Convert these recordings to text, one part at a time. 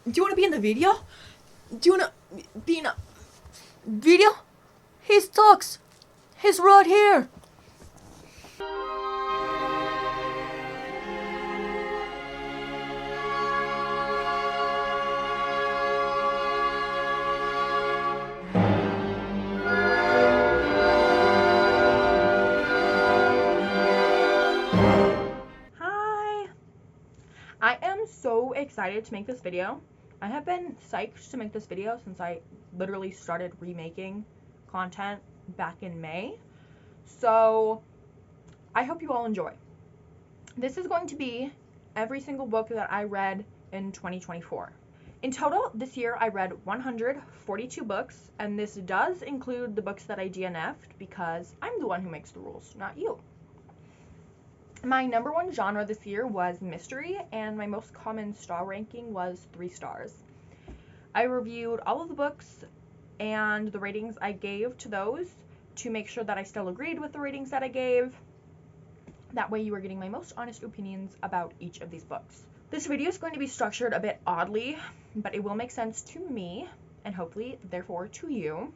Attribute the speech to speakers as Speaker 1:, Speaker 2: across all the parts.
Speaker 1: Do you want to be in the video? Do you want to be in a video? He's talks. He's right here. I am so excited to make this video. I have been psyched to make this video since I literally started remaking content back in May. So I hope you all enjoy. This is going to be every single book that I read in 2024. In total, this year I read 142 books, and this does include the books that I DNF'd because I'm the one who makes the rules, not you. My number one genre this year was mystery, and my most common star ranking was 3 stars. I reviewed all of the books and the ratings I gave to those to make sure that I still agreed with the ratings that I gave. That way you are getting my most honest opinions about each of these books. This video is going to be structured a bit oddly, but it will make sense to me, and hopefully, therefore, to you.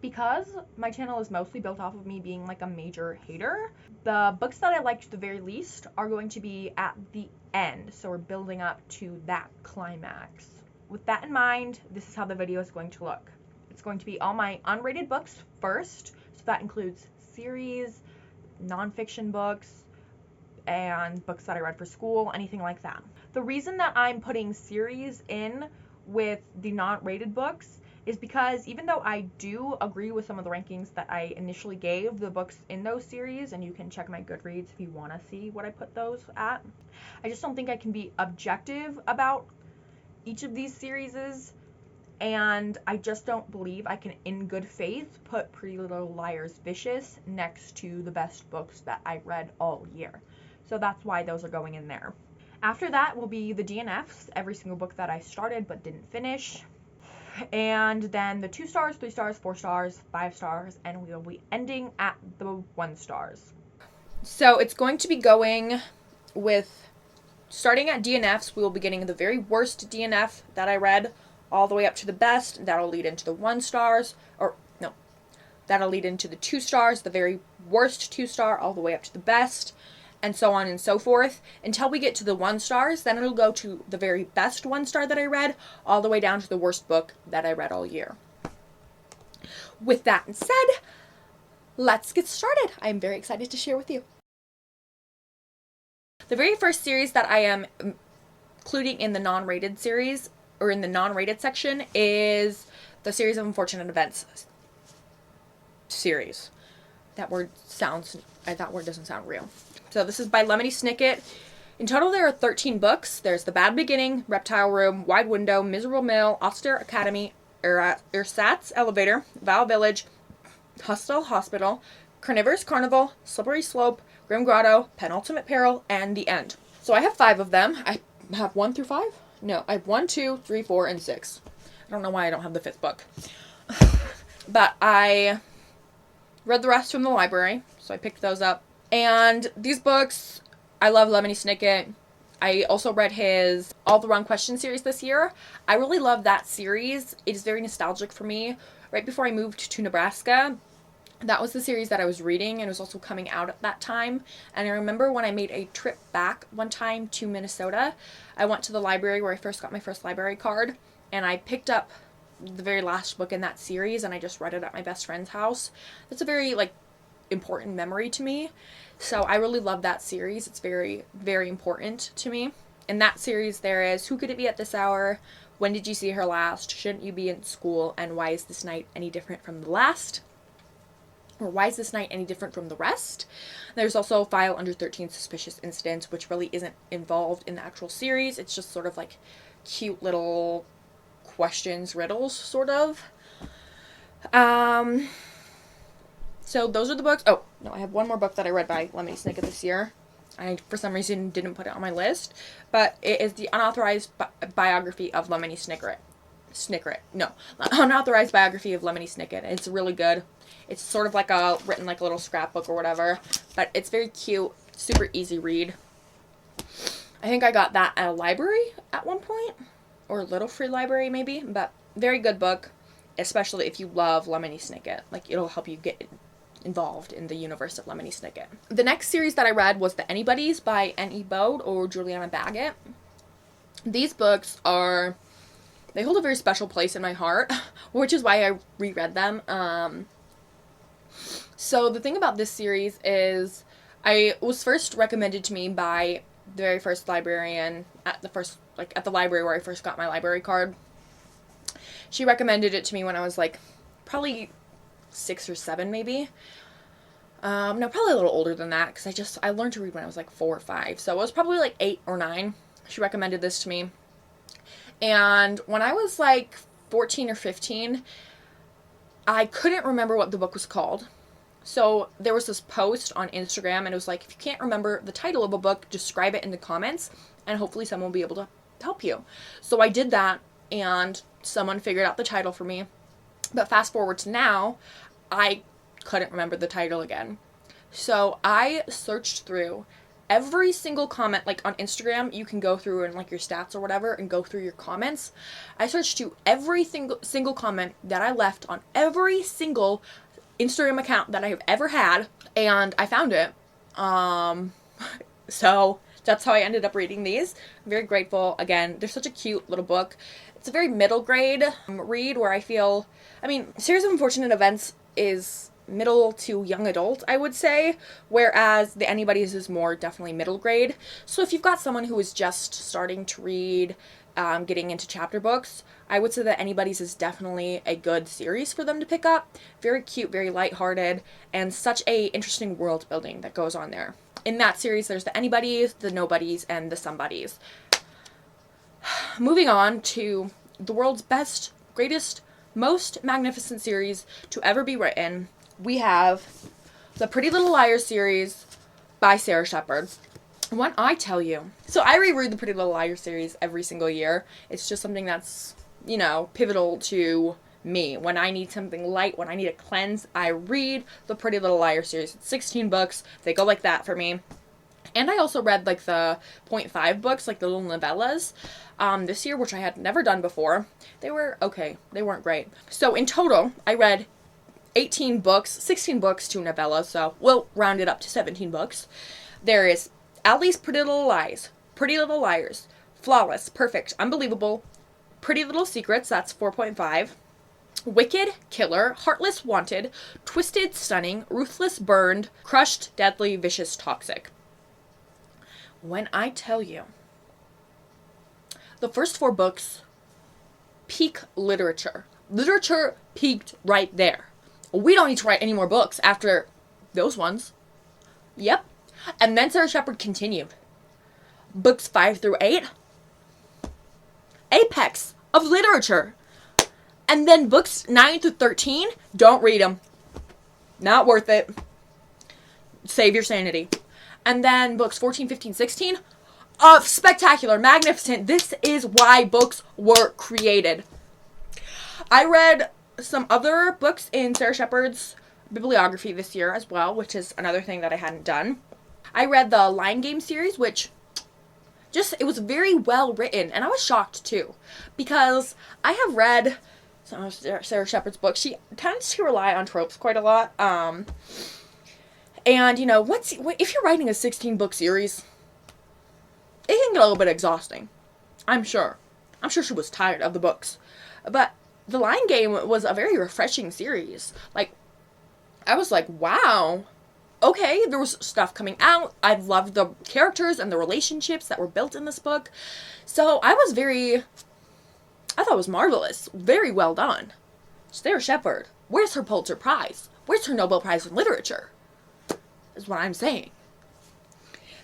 Speaker 1: Because my channel is mostly built off of me being like a major hater, the books that I liked the very least are going to be at the end, so we're building up to that climax. With that in mind, this is how the video is going to look. It's going to be all my unrated books first, so that includes series, nonfiction books, and books that I read for school, anything like that. The reason that I'm putting series in with the non-rated books is because even though I do agree with some of the rankings that I initially gave the books in those series, and you can check my Goodreads if you want to see what I put those at, I just don't think I can be objective about each of these series, and I just don't believe I can in good faith put Pretty Little Liars Vicious next to the best books that I read all year. So that's why those are going in there. After that will be the DNFs, every single book that I started but didn't finish. And then the 2 stars, 3 stars, 4 stars, 5 stars, and we will be ending at the 1 stars. So it's going to be going with, starting at DNFs, we will be getting the very worst DNF that I read, all the way up to the best. That'll lead into the 1 stars, or no, that'll lead into the 2 stars, the very worst 2 star, all the way up to the best, and so on and so forth, until we get to the 1 stars. Then it'll go to the very best 1 star that I read, all the way down to the worst book that I read all year. With that said, let's get started. I'm very excited to share with you. The very first series that I am including in the non-rated series, or in the non-rated section, is the Series of Unfortunate Events series. That word doesn't sound real. So this is by Lemony Snicket. In total, there are 13 books. There's The Bad Beginning, Reptile Room, Wide Window, Miserable Mill, Austere Academy, Ersatz Elevator, Vow Village, Hostile Hospital, Carnivorous Carnival, Slippery Slope, Grim Grotto, Penultimate Peril, and The End. So I have 5 of them. I have 1 through 5? No, I have 1, 2, 3, 4, and 6. I don't know why I don't have the 5th book. But I read the rest from the library, so I picked those up. And these books, I love Lemony Snicket. I also read his All the Wrong Questions series this year. I really love that series. It is very nostalgic for me. Right before I moved to Nebraska, that was the series that I was reading, and it was also coming out at that time. And I remember when I made a trip back one time to Minnesota, I went to the library where I first got my first library card, and I picked up the very last book in that series, and I just read it at my best friend's house. That's a very, important memory to me. So I really love that series. It's very, very important to me. In that series, there is Who Could It Be at This Hour? When Did You See Her Last? Shouldn't You Be in School? And Why Is This Night Any Different from the Last? Or Why Is This Night Any Different from the Rest? There's also File Under 13 Suspicious Incidents, which really isn't involved in the actual series. It's just sort of like cute little questions, riddles, sort of. So those are the books. Oh, no, I have 1 more book that I read by Lemony Snicket this year. I, for some reason, didn't put it on my list. But it is the unauthorized biography of Lemony Snicket. No, unauthorized biography of Lemony Snicket. It's really good. It's sort of like written like a little scrapbook or whatever. But it's very cute, super easy read. I think I got that at a library at one point. or Little Free Library maybe, but very good book, especially if you love Lemony Snicket. Like, it'll help you get involved in the universe of Lemony Snicket. The next series that I read was The Anybody's by N.E. Bode or Juliana Baggett. These books they hold a very special place in my heart, which is why I reread them. So the thing about this series is I was first recommended to me by the very first librarian at the library where I first got my library card. She recommended it to me when I was like probably 6 or 7 maybe. No, probably a little older than that, because I learned to read when I was like 4 or 5. So it was probably like 8 or 9. She recommended this to me. And when I was like 14 or 15, I couldn't remember what the book was called. So there was this post on Instagram, and it was like, if you can't remember the title of a book, describe it in the comments, and hopefully someone will be able to help you. So I did that, and someone figured out the title for me. But fast forward to now, I couldn't remember the title again. So I searched through every single comment, like on Instagram, you can go through and like your stats or whatever and go through your comments. I searched through every single comment that I left on every single Instagram account that I have ever had, and I found it. So that's how I ended up reading these. I'm very grateful. Again, they're such a cute little book. It's a very middle grade read where I feel, Series of Unfortunate Events is middle to young adult, I would say, whereas The Anybody's is more definitely middle grade. So if you've got someone who is just starting to read, getting into chapter books, I would say that Anybody's is definitely a good series for them to pick up. Very cute, very lighthearted, and such a interesting world building that goes on there. In that series, there's the Anybody's, the Nobodies, and the Somebodies. Moving on to the world's best, greatest, most magnificent series to ever be written, we have the Pretty Little Liars series by Sarah Shepard. When I tell you, so I reread the Pretty Little Liars series every single year. It's just something that's, pivotal to me. When I need something light, when I need a cleanse, I read the Pretty Little Liars series. It's 16 books. They go like that for me. And I also read, like, the 0.5 books, like the little novellas, this year, which I had never done before. They were okay. They weren't great. So, in total, I read 18 books, 16 books, 2 novellas, so we'll round it up to 17 books. There is Allie's Pretty Little Lies, Pretty Little Liars, Flawless, Perfect, Unbelievable, Pretty Little Secrets, that's 4.5, Wicked, Killer, Heartless, Wanted, Twisted, Stunning, Ruthless, Burned, Crushed, Deadly, Vicious, Toxic. When I tell you, the first 4 books peak literature. Literature peaked right there. We don't need to write any more books after those ones. Yep. And then Sarah Shepard continued. Books 5 through 8. Apex of literature. And then books 9 through 13. Don't read them. Not worth it. Save your sanity. And then books 14, 15, 16. Spectacular, magnificent. This is why books were created. I read some other books in Sarah Shepard's bibliography this year as well, which is another thing that I hadn't done. I read the Lion Game series, which it was very well written, and I was shocked too, because I have read some of Sarah Shepard's books. She tends to rely on tropes quite a lot, and if you're writing a 16-book series, it can get a little bit exhausting. I'm sure she was tired of the books, but The Lion Game was a very refreshing series. Like, I was like, wow, okay, there was stuff coming out. I loved the characters and the relationships that were built in this book. So I thought it was marvelous. Very well done. Sarah Shepard, where's her Pulitzer Prize? Where's her Nobel Prize in Literature? Is what I'm saying.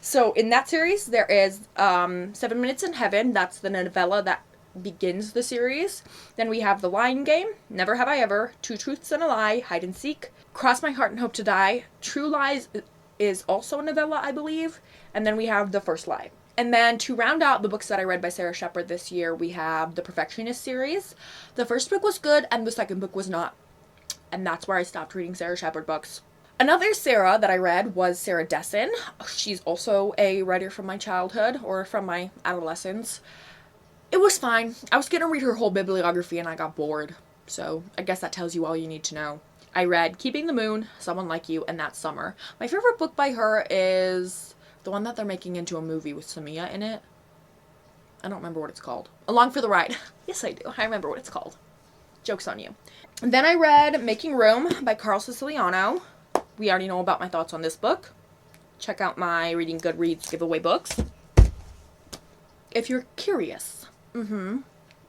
Speaker 1: So in that series, there is 7 Minutes in Heaven. That's the novella that begins the series. Then we have The Lion Game, Never Have I Ever, Two Truths and a Lie, Hide and Seek, Cross My Heart and Hope to Die, True Lies is also a novella, I believe, and then we have The First Lie. And then to round out the books that I read by Sarah Shepard this year, we have the Perfectionist series. The first book was good, and the second book was not. And that's where I stopped reading Sarah Shepard books. Another Sarah that I read was Sarah Dessen. She's also a writer from my childhood, or from my adolescence. It was fine. I was gonna read her whole bibliography and I got bored. So I guess that tells you all you need to know. I read Keeping the Moon, Someone Like You, and That Summer. My favorite book by her is the one that they're making into a movie with Samia in it. I don't remember what it's called. Along for the Ride. Yes, I do. I remember what it's called. Joke's on you. And then I read Making Room by Carl Siciliano. We already know about my thoughts on this book. Check out my Reading Goodreads giveaway books if you're curious.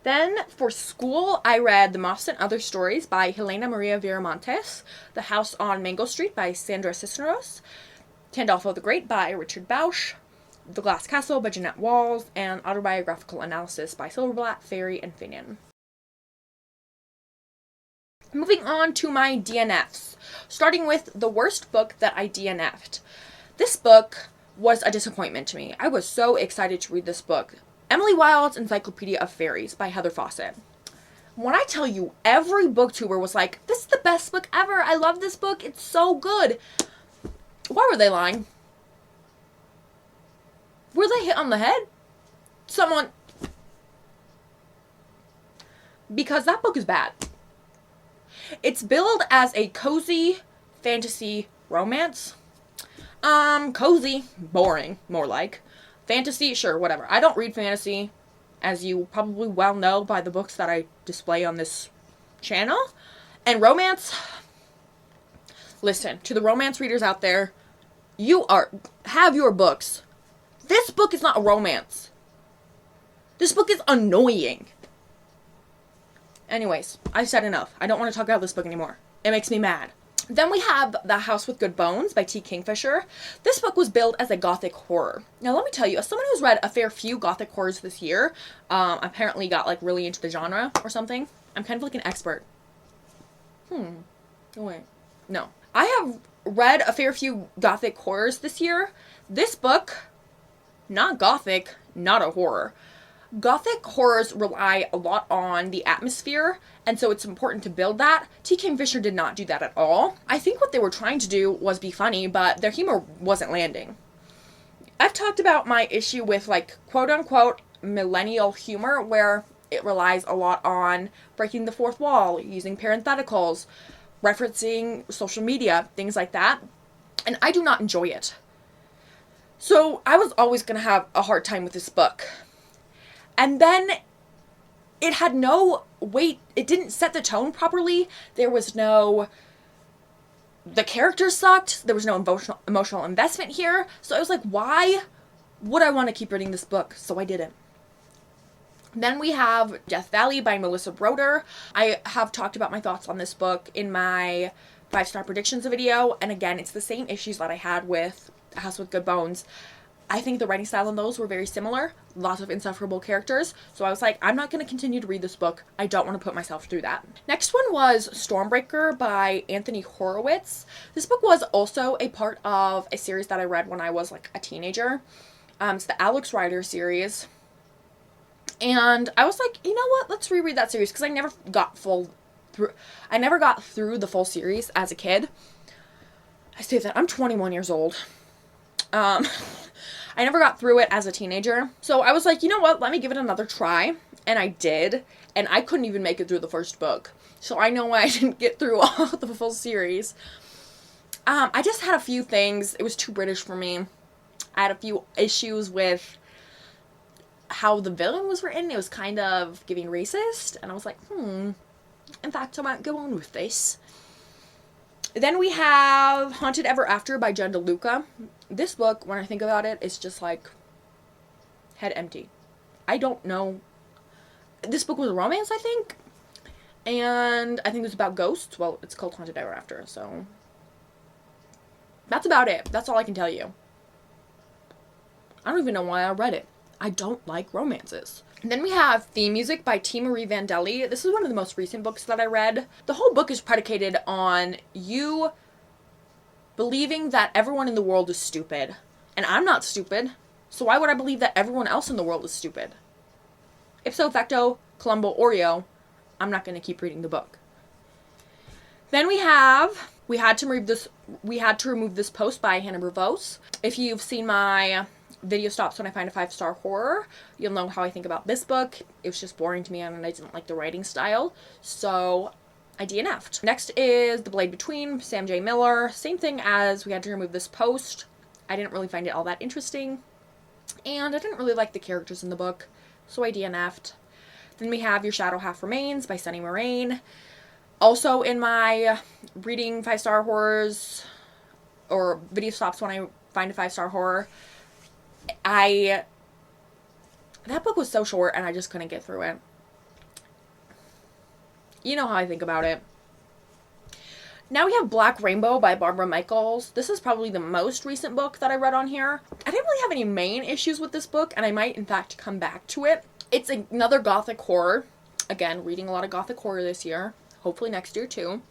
Speaker 1: Then for school, I read The Moths and Other Stories by Helena Maria Viramontes, The House on Mango Street by Sandra Cisneros, Tandolfo the Great by Richard Bausch, The Glass Castle by Jeanette Walls, and Autobiographical Analysis by Silverblatt, Ferry, and Finian. Moving on to my DNFs, starting with the worst book that I DNF'd. This book was a disappointment to me. I was so excited to read this book. Emily Wilde's Encyclopedia of Fairies by Heather Fawcett. When I tell you, every booktuber was like, this is the best book ever. I love this book. It's so good. Why were they lying? Were they hit on the head? Someone... Because that book is bad. It's billed as a cozy fantasy romance. Cozy. Boring, more like. Fantasy, sure, whatever. I don't read fantasy, as you probably well know by the books that I display on this channel. And romance, listen, to the romance readers out there, have your books. This book is not a romance. This book is annoying. Anyways, I've said enough. I don't want to talk about this book anymore. It makes me mad. Then we have The House with Good Bones by T. Kingfisher. This book was billed as a gothic horror. Now let me tell you, as someone who's read a fair few gothic horrors this year, apparently got like really into the genre or something, I'm kind of like an expert. Oh wait. No. I have read a fair few gothic horrors this year. This book, not gothic, not a horror. Gothic horrors rely a lot on the atmosphere, and so it's important to build that. T. Kingfisher did not do that at all. I think what they were trying to do was be funny, but their humor wasn't landing. I've talked about my issue with, like, quote-unquote millennial humor, where it relies a lot on breaking the fourth wall, using parentheticals, referencing social media, things like that, and I do not enjoy it. So I was always going to have a hard time with this book. And then it had no weight. It didn't set the tone properly. The characters sucked. There was no emotional investment here. So I was like, why would I want to keep reading this book? So I didn't. Then we have Death Valley by Melissa Broder. I have talked about my thoughts on this book in my 5-star predictions video. And again, it's the same issues that I had with A House with Good Bones. I think the writing style in those were very similar. Lots of insufferable characters. So I was like, I'm not going to continue to read this book. I don't want to put myself through that. Next one was Stormbreaker by Anthony Horowitz. This book was also a part of a series that I read when I was like a teenager. It's the Alex Rider series. And I was like, you know what? Let's reread that series because I never got through the full series as a kid. I say that I'm 21 years old. I never got through it as a teenager. So I was like, you know what? Let me give it another try. And I did. And I couldn't even make it through the first book. So I know why I didn't get through all the full series. I just had a few things. It was too British for me. I had a few issues with how the villain was written. It was kind of giving racist. And I was like, in fact, I might go on with this. Then we have Haunted Ever After by Jen DeLuca. This book, when I think about it, is just like head empty. I don't know. This book was a romance, I think. And I think it was about ghosts. Well, it's called Haunted Ever After, so that's about it. That's all I can tell you. I don't even know why I read it. I don't like romances. And then we have Theme Music by T. Marie Vandelli. This is one of the most recent books that I read. The whole book is predicated on you believing that everyone in the world is stupid. And I'm not stupid. So why would I believe that everyone else in the world is stupid? Ipso facto, Columbo Oreo, I'm not going to keep reading the book. Then we have We Had to Remove This Post by Hannah Bravos. If you've seen my video stops when I find a 5-star horror, you'll know how I think about this book. It was just boring to me and I didn't like the writing style, so I DNF'd. Next is The Blade Between, Sam J. Miller. Same thing as we had to remove this post. I didn't really find it all that interesting, and I didn't really like the characters in the book, so I DNF'd. Then we have Your Shadow Half Remains by Sunny Moraine. Also in my reading 5-star horrors, or video stops when I find a 5-star horror, that book was so short and I just couldn't get through it. You know how I think about it. Now we have Black Rainbow by Barbara Michaels. This is probably the most recent book that I read on here. I didn't really have any main issues with this book, and I might in fact come back to it. It's another gothic horror. Again, reading a lot of gothic horror this year. Hopefully next year too.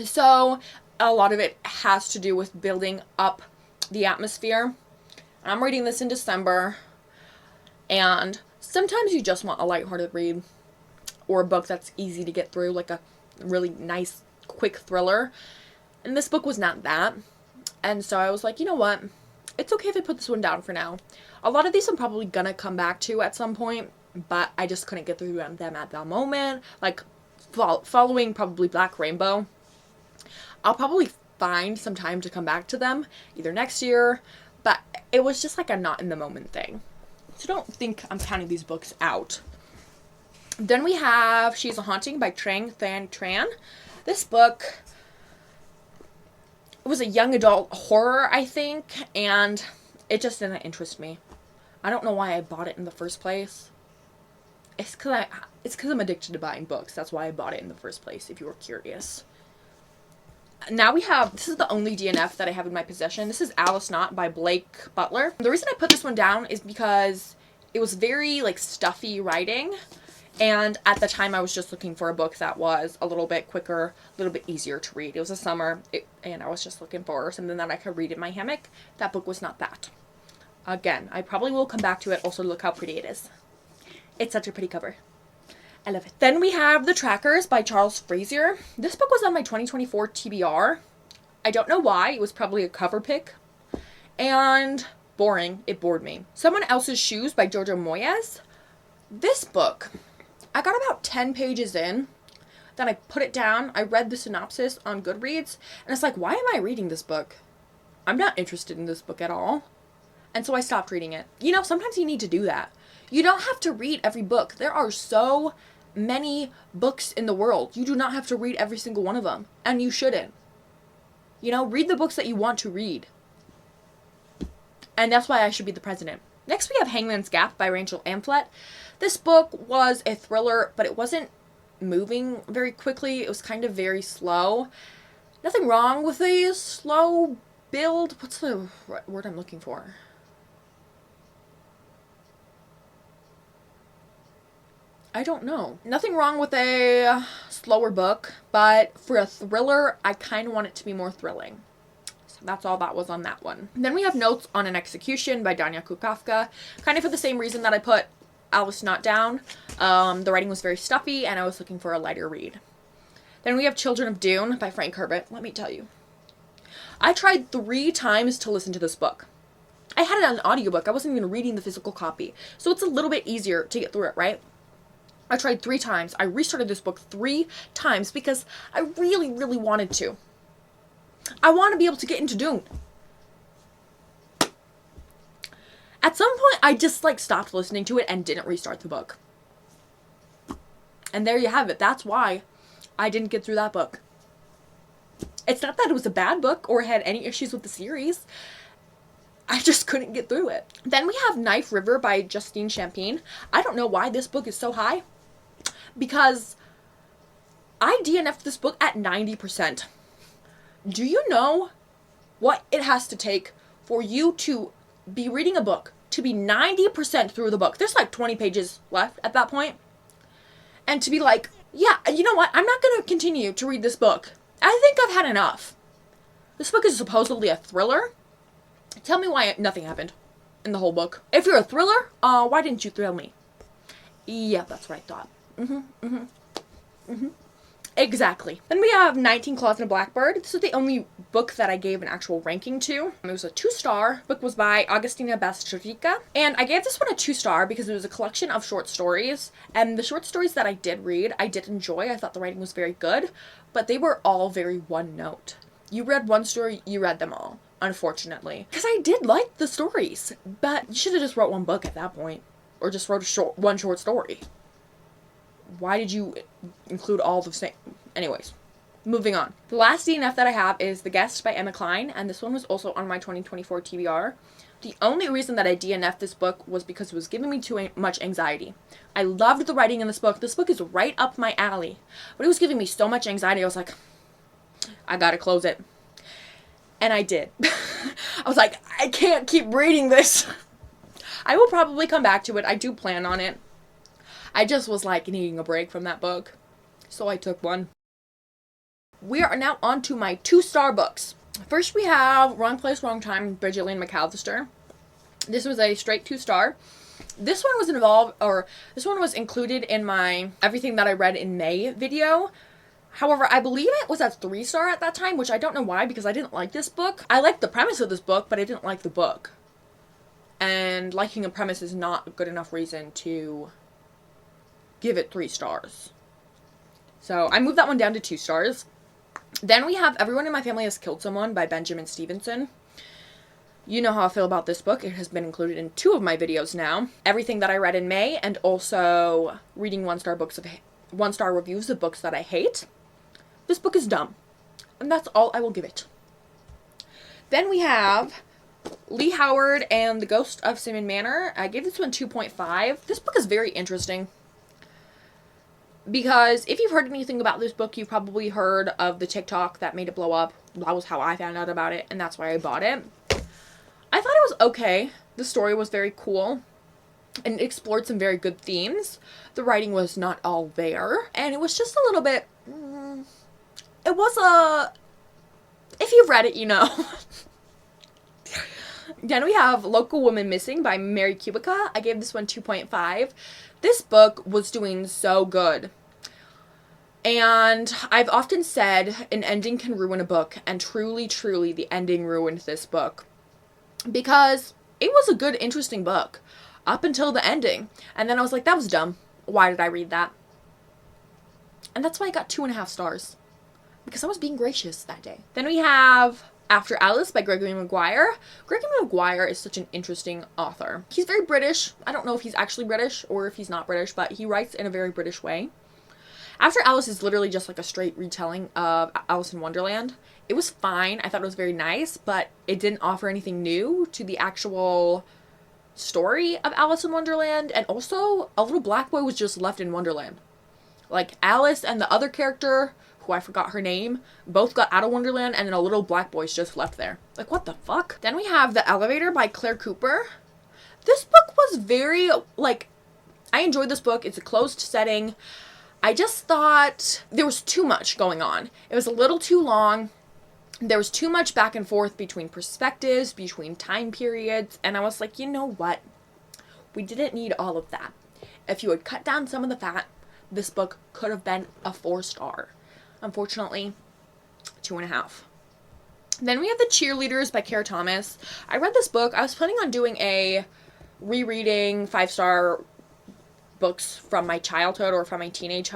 Speaker 1: So a lot of it has to do with building up the atmosphere. I'm reading this in December, and sometimes you just want a lighthearted read or a book that's easy to get through, like a really nice quick thriller, and this book was not that. And so I was like, you know what, it's okay if I put this one down for now. A lot of these I'm probably gonna come back to at some point, but I just couldn't get through them at that moment. Like following probably Black Rainbow, I'll probably find some time to come back to them either next year, but it was just like a not in the moment thing, so don't think I'm counting these books out. Then we have She's a Haunting by Trang Than Tran. This book was a young adult horror, I think, and it just didn't interest me. I don't know why I bought it in the first place. It's because I'm addicted to buying books. That's why I bought it in the first place, if you were curious. Now we have, this is the only DNF that I have in my possession. This is Alice Knott by Blake Butler. The reason I put this one down is because it was very, like, stuffy writing. And at the time, I was just looking for a book that was a little bit quicker, a little bit easier to read. It was a summer, and I was just looking for something that I could read in my hammock. That book was not that. Again, I probably will come back to it. Also, look how pretty it is. It's such a pretty cover. I love it. Then we have The Trackers by Charles Frazier. This book was on my 2024 TBR. I don't know why. It was probably a cover pick. And boring. It bored me. Someone Else's Shoes by Jojo Moyes. This book, I got about 10 pages in, then I put it down, I read the synopsis on Goodreads, and it's like, why am I reading this book? I'm not interested in this book at all. And so I stopped reading it. You know, sometimes you need to do that. You don't have to read every book. There are so many books in the world. You do not have to read every single one of them, and you shouldn't. You know, read the books that you want to read. And that's why I should be the president. Next we have Hangman's Gap by Rachel Amphlett. This book was a thriller, but it wasn't moving very quickly. It was kind of very slow. Nothing wrong with a slow build. What's the word I'm looking for? I don't know. Nothing wrong with a slower book, but for a thriller, I kind of want it to be more thrilling. So that's all that was on that one. And then we have Notes on an Execution by Danya Kukafka. Kind of for the same reason that I put Alice Knott down. The writing was very stuffy, and I was looking for a lighter read. Then we have Children of Dune by Frank Herbert. Let me tell you, I tried 3 times to listen to this book. I had it on an audiobook. I wasn't even reading the physical copy. So it's a little bit easier to get through it, right? I tried 3 times. I restarted this book 3 times because I really, really wanted to. I want to be able to get into Dune. At some point, I just, stopped listening to it and didn't restart the book. And there you have it. That's why I didn't get through that book. It's not that it was a bad book or had any issues with the series. I just couldn't get through it. Then we have Knife River by Justine Champagne. I don't know why this book is so high, because I DNF'd this book at 90%. Do you know what it has to take for you to be reading a book to be 90% through the book? There's 20 pages left at that point. And to be like, yeah, you know what? I'm not going to continue to read this book. I think I've had enough. This book is supposedly a thriller. Tell me why nothing happened in the whole book. If you're a thriller, why didn't you thrill me? Yeah, that's what I thought. Exactly. Then we have 19 Claws and a Blackbird. This is the only book that I gave an actual ranking to. It was a 2-star. The book was by Agustina Bastrica, and I gave this one a 2-star because it was a collection of short stories, and the short stories that I did read, I did enjoy. I thought the writing was very good, but they were all very one note. You read one story, you read them all, unfortunately. Because I did like the stories, but you should have just wrote one book at that point, or just wrote one short story. Why did you include all the same? Anyways. Moving on. The last DNF that I have is The Guest by Emma Cline, and this one was also on my 2024 TBR. The only reason that I DNF'd this book was because it was giving me too much anxiety. I loved the writing in this book. This book is right up my alley. But it was giving me so much anxiety, I was like, I gotta close it. And I did. I was like, I can't keep reading this. I will probably come back to it. I do plan on it. I just was like needing a break from that book. So I took one. We are now on to my 2-star books. First we have Wrong Place, Wrong Time by Gillian McAllister. This was a straight 2-star. This one was included in my Everything That I Read in May video. However, I believe it was a 3-star at that time, which I don't know why, because I didn't like this book. I liked the premise of this book, but I didn't like the book. And liking a premise is not a good enough reason to give it 3 stars. So I moved that one down to 2 stars. Then we have Everyone in My Family Has Killed Someone by Benjamin Stevenson. You know how I feel about this book. It has been included in 2 of my videos now. Everything That I Read in May, and also reading 1-star reviews of books that I hate. This book is dumb. And that's all I will give it. Then we have Lee Howard and The Ghost of Simon Manor. I gave this one 2.5. This book is very interesting. Because if you've heard anything about this book, you've probably heard of the TikTok that made it blow up. That was how I found out about it, and that's why I bought it. I thought it was okay. The story was very cool, and it explored some very good themes. The writing was not all there, and it was just a little bit... It was a... If you've read it, you know. Then we have Local Woman Missing by Mary Kubica. I gave this one 2.5. This book was doing so good. And I've often said an ending can ruin a book, and truly, truly, the ending ruined this book. Because it was a good, interesting book up until the ending. And then I was like, that was dumb. Why did I read that? And that's why I got 2.5 stars. Because I was being gracious that day. Then we have After Alice by Gregory Maguire. Gregory Maguire is such an interesting author. He's very British. I don't know if he's actually British or if he's not British, but he writes in a very British way. After Alice is literally just like a straight retelling of Alice in Wonderland. It was fine. I thought it was very nice, but it didn't offer anything new to the actual story of Alice in Wonderland. And also, a little black boy was just left in Wonderland. Like, Alice and the other character, who I forgot her name, both got out of Wonderland, and then a little black boy's just left there. Like, what the fuck? Then we have The Elevator by Claire Cooper. This book was very, like, I enjoyed this book. It's a closed setting. I just thought there was too much going on. It was a little too long. There was too much back and forth between perspectives, between time periods, and I was like, you know what? We didn't need all of that. If you had cut down some of the fat, this book could have been a 4-star. Unfortunately, 2.5. Then we have The Cheerleaders by Kara Thomas. I read this book. I was planning on doing a rereading 5-star books from my childhood or from my teenage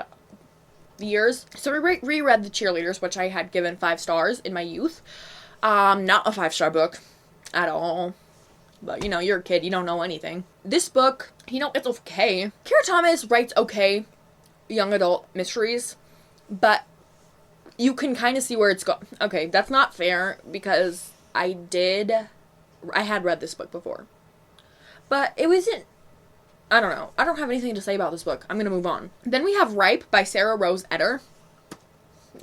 Speaker 1: years. So I reread The Cheerleaders, which I had given 5 stars in my youth. Not a 5-star book at all. But, you know, you're a kid. You don't know anything. This book, you know, it's okay. Kara Thomas writes okay young adult mysteries, but you can kind of see where it's going. Okay, that's not fair because I had read this book before. But it wasn't, I don't know. I don't have anything to say about this book. I'm going to move on. Then we have Ripe by Sarah Rose Etter.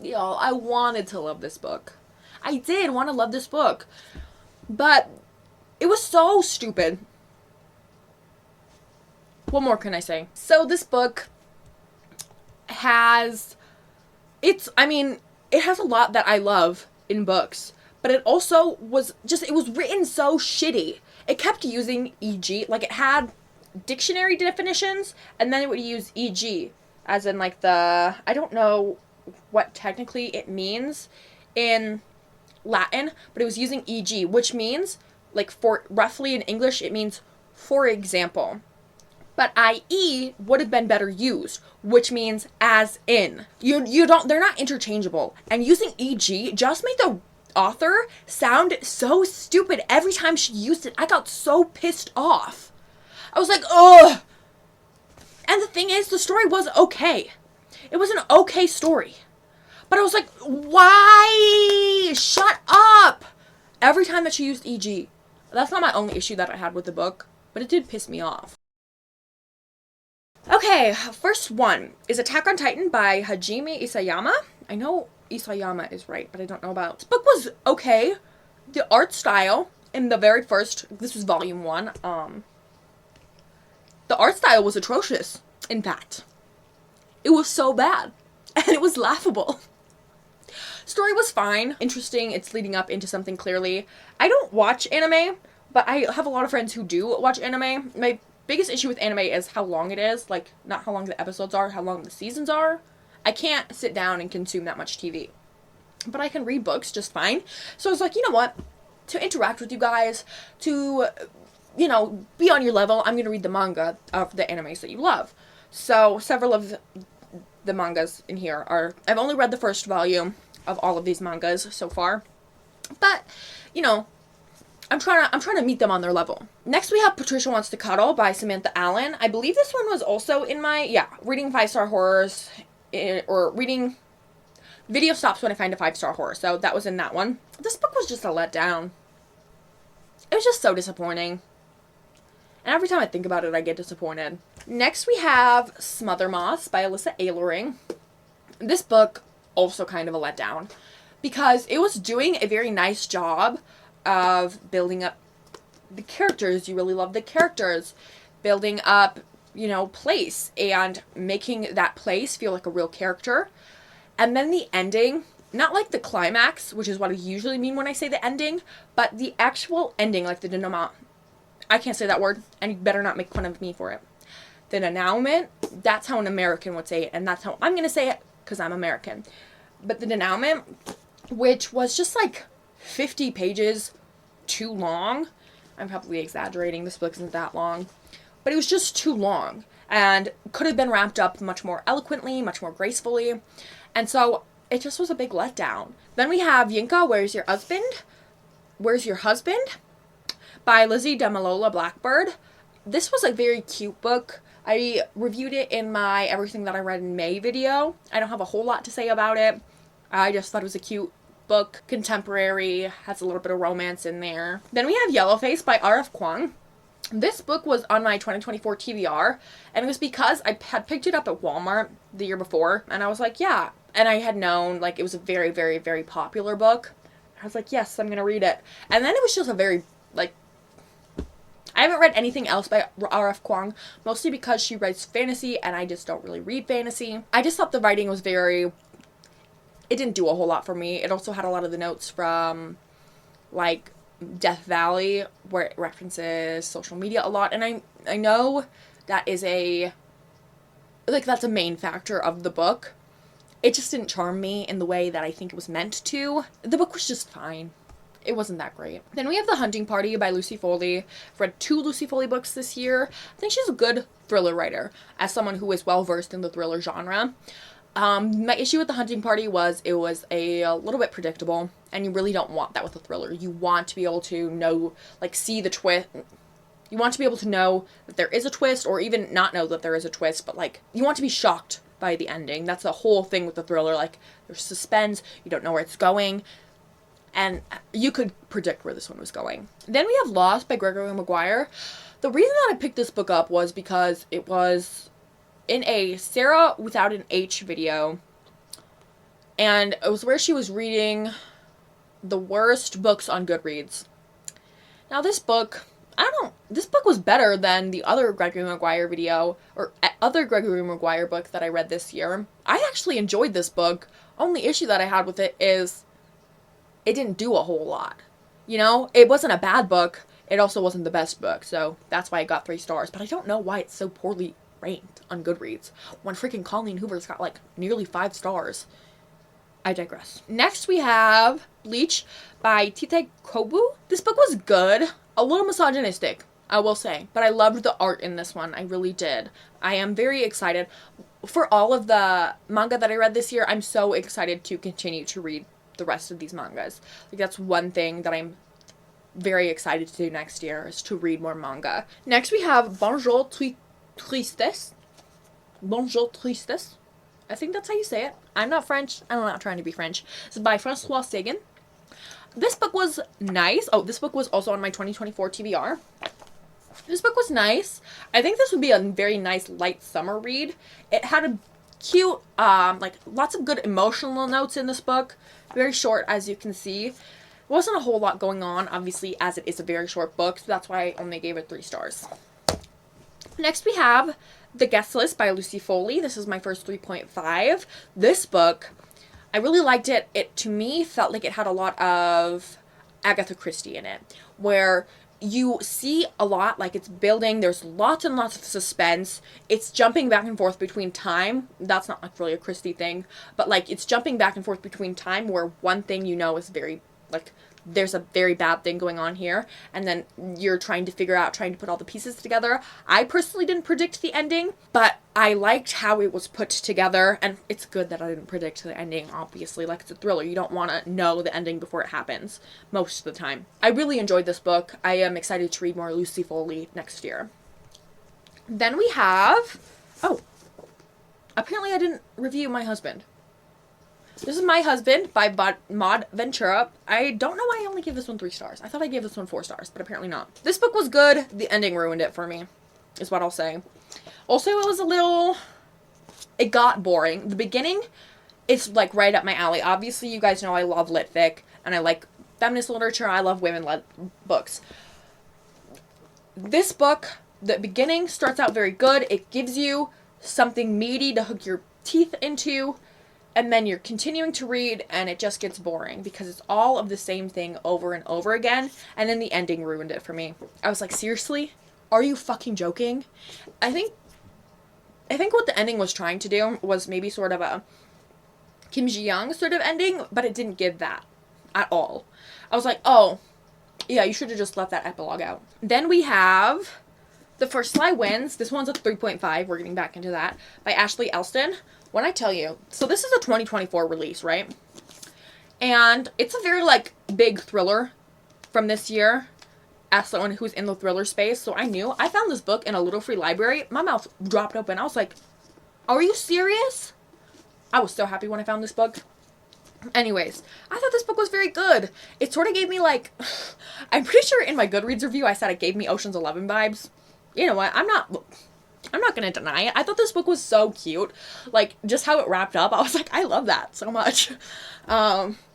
Speaker 1: Y'all, I wanted to love this book. I did want to love this book. But it was so stupid. What more can I say? So this book has, it has a lot that I love in books. But it also was just, it was written so shitty. It kept using EG, like it had dictionary definitions, and then it would use EG, as in like the, I don't know what technically it means in
Speaker 2: Latin, but it was using EG, which means, like, for roughly in English, it means for example. But IE would have been better used, which means as in. You don't, they're not interchangeable. And using EG just made the author sound so stupid every time she used it. I got so pissed off. I was like, ugh. And the thing is, the story was okay. It was an okay story. But I was like, why? Shut up. Every time that she used EG. That's not my only issue that I had with the book, but it did piss me off. Okay, first one is Attack on Titan by Hajime Isayama. I know Isayama is right, but I don't know about. This book was okay. The art style in the very first, this was volume 1, the art style was atrocious, in fact. It was so bad, and it was laughable. Story was fine, interesting, it's leading up into something clearly. I don't watch anime, but I have a lot of friends who do watch anime. My biggest issue with anime is how long it is, like, not how long the episodes are, how long the seasons are. I can't sit down and consume that much TV. But I can read books just fine. So I was like, you know what? To interact with you guys, to, you know, be on your level, I'm going to read the manga of the animes that you love. So several of the mangas in here are, I've only read the first volume of all of these mangas so far. But, you know, I'm trying to meet them on their level. Next we have Patricia Wants to Cuddle by Samantha Allen. I believe this one was also in my, reading 5-star horrors, or reading Video Stops When I Find a 5-Star Horror. So that was in that one. This book was just a letdown. It was just so disappointing. And every time I think about it, I get disappointed. Next we have Smother Moths by Alyssa Ehlering. This book, also kind of a letdown, because it was doing a very nice job of building up the characters. You really love the characters. Building up, you know, place and making that place feel like a real character. And then the ending, not like the climax, which is what I usually mean when I say the ending, but the actual ending, like the denouement. I can't say that word, and you better not make fun of me for it. The denouement, that's how an American would say it, and that's how I'm going to say it, because I'm American. But the denouement, which was just like 50 pages too long. I'm probably exaggerating, this book isn't that long. But it was just too long, and could have been wrapped up much more eloquently, much more gracefully. And so it just was a big letdown. Then we have Yinka, Where's Your Husband? Where's Your Husband? By Lizzie Demalola Blackbird. This was a very cute book. I reviewed it in my Everything That I Read in May video. I don't have a whole lot to say about it. I just thought it was a cute book. Contemporary, has a little bit of romance in there. Then we have Yellowface by R.F. Kuang. This book was on my 2024 TBR, and it was because I had picked it up at Walmart the year before, and I was like, yeah. And I had known, like, it was a very, very, very popular book. I was like, yes, I'm gonna read it. And then it was just a very, like, I haven't read anything else by R.F. Kuang, mostly because she writes fantasy, and I just don't really read fantasy. I just thought the writing was very, it didn't do a whole lot for me. It also had a lot of the notes from, like, Death Valley, where it references social media a lot, and I know that is a, like, that's a main factor of the book. It just didn't charm me in the way that I think it was meant to. The book was just fine. It wasn't that great. Then we have The Hunting Party by Lucy Foley. I've read 2 Lucy Foley books this year. I think she's a good thriller writer, as someone who is well-versed in the thriller genre. My issue with The Hunting Party was it was a little bit predictable, and you really don't want that with a thriller. You want to be able to know, like, see the twist. You want to be able to know that there is a twist, or even not know that there is a twist, but, like, you want to be shocked by the ending. That's the whole thing with the thriller. Like, there's suspense, you don't know where it's going, and you could predict where this one was going. Then we have Lost by Gregory Maguire. The reason that I picked this book up was because it was in a Sarah Without an H video, and it was where she was reading the worst books on Goodreads. Now this book, this book was better than the other Gregory Maguire video, or other Gregory Maguire book that I read this year. I actually enjoyed this book. Only issue that I had with it is it didn't do a whole lot. You know, it wasn't a bad book. It also wasn't the best book, so that's why it got 3 stars. But I don't know why it's so poorly ranked on Goodreads when freaking Colleen Hoover's got, like, nearly 5 stars. I digress. Next we have Bleach by Tite Kobu. This book was good. A little misogynistic, I will say. But I loved the art in this one. I really did. I am very excited. For all of the manga that I read this year, I'm so excited to continue to read the rest of these mangas. Like, that's one thing that I'm very excited to do next year, is to read more manga. Next we have Bonjour Tristesse. Bonjour Tristesse. I think that's how you say it. I'm not French. I'm not trying to be French. It's by Francois Sagan. This book was nice. Oh, this book was also on my 2024 TBR. This book was nice. I think this would be a very nice light summer read. It had a cute, like, lots of good emotional notes in this book. Very short, as you can see. Wasn't a whole lot going on, obviously, as it is a very short book, so that's why I only gave it 3 stars. Next we have The Guest List by Lucy Foley. This is my first 3.5. This book, I really liked it. It, to me, felt like it had a lot of Agatha Christie in it, where you see a lot, like, it's building, there's lots and lots of suspense, it's jumping back and forth between time, that's not, like, really a Christie thing, but, like, it's jumping back and forth between time where one thing you know is very, like, there's a very bad thing going on here, and then you're trying to figure out, trying to put all the pieces together. I personally didn't predict the ending, but I liked how it was put together, and it's good that I didn't predict the ending, obviously. Like, it's a thriller. You don't want to know the ending before it happens, most of the time. I really enjoyed this book. I am excited to read more Lucy Foley next year. Then we have, oh, apparently I didn't review My Husband. This is My Husband by Maud Ventura. I don't know why I only gave this one 3 stars. I thought I gave this one 4 stars, but apparently not. This book was good. The ending ruined it for me, is what I'll say. Also, it was a little, it got boring. The beginning, it's like right up my alley. Obviously, you guys know I love lit fic, and I like feminist literature. I love women-led books. This book, the beginning starts out very good. It gives you something meaty to hook your teeth into, and then you're continuing to read, and it just gets boring because it's all of the same thing over and over again, and then the ending ruined it for me. I was like, seriously? Are you fucking joking? I think what the ending was trying to do was maybe sort of a Kim Ji-young sort of ending, but it didn't give that at all. I was like, oh, yeah, you should have just left that epilogue out. Then we have The First Lie Wins. This one's a 3.5. We're getting back into that. By Ashley Elston. When I tell you, so this is a 2024 release, right? And it's a very, like, big thriller from this year, as someone who's in the thriller space. So I found this book in a little free library. My mouth dropped open. I was like, are you serious? I was so happy when I found this book. Anyways, I thought this book was very good. It sort of gave me, like, I'm pretty sure in my Goodreads review I said it gave me Ocean's 11 vibes. You know what? I'm not going to deny it. I thought this book was so cute. Like, just how it wrapped up, I was like, I love that so much.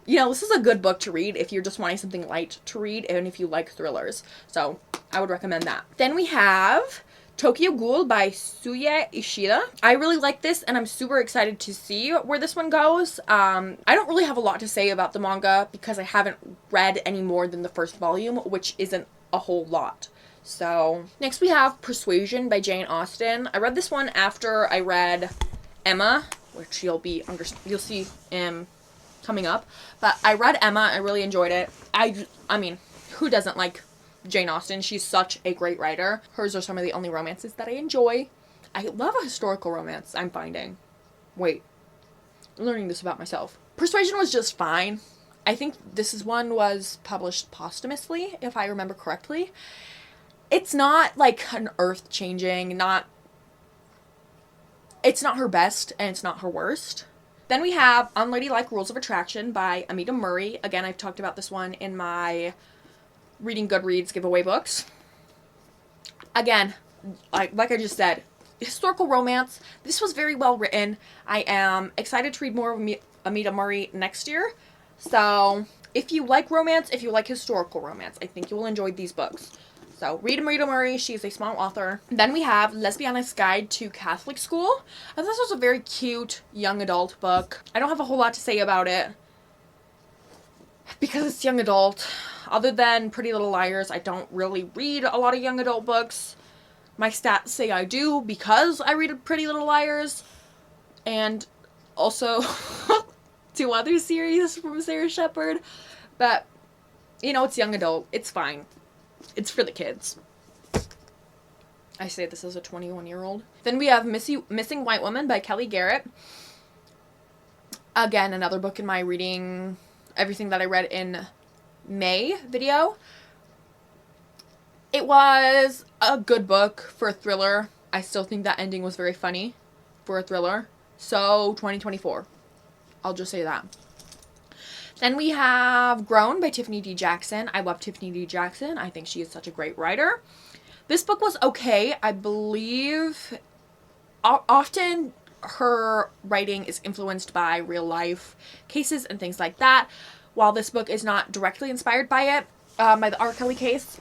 Speaker 2: You know, this is a good book to read if you're just wanting something light to read and if you like thrillers. So, I would recommend that. Then we have Tokyo Ghoul by Suye Ishida. I really like this, and I'm super excited to see where this one goes. I don't really have a lot to say about the manga because I haven't read any more than the first volume, which isn't a whole lot. So, next we have Persuasion by Jane Austen. I read this one after I read Emma, which you'll see coming up. But I read Emma. I really enjoyed it. I mean, who doesn't like Jane Austen? She's such a great writer. Hers are some of the only romances that I enjoy. I love a historical romance, I'm finding. Wait, I'm learning this about myself. Persuasion was just fine. I think this one was published posthumously, if I remember correctly. It's not, like, an earth-changing, it's not her best, and it's not her worst. Then we have Unladylike Rules of Attraction by Amita Murray. Again, I've talked about this one in my Reading Goodreads giveaway books. Again, like I just said, historical romance. This was very well written. I am excited to read more of Amita Murray next year. So, if you like romance, if you like historical romance, I think you will enjoy these books. So, read Amita Murray. She's a small author. Then we have Lesbiana's Guide to Catholic School. I thought this was a very cute young adult book. I don't have a whole lot to say about it because it's young adult. Other than Pretty Little Liars, I don't really read a lot of young adult books. My stats say I do because I read Pretty Little Liars. And also, 2 other series from Sarah Shepard, but, you know, it's young adult. It's fine. It's for the kids. I say this as a 21-year-old. Then we have Missing White Woman by Kelly Garrett. Again, another book in my reading everything that I read in May video. It was a good book for a thriller. I still think that ending was very funny for a thriller. So, 2024. I'll just say that. Then we have Grown by Tiffany D. Jackson. I love Tiffany D. Jackson. I think she is such a great writer. This book was okay. I believe often her writing is influenced by real life cases and things like that. While this book is not directly inspired by it, by the R. Kelly case,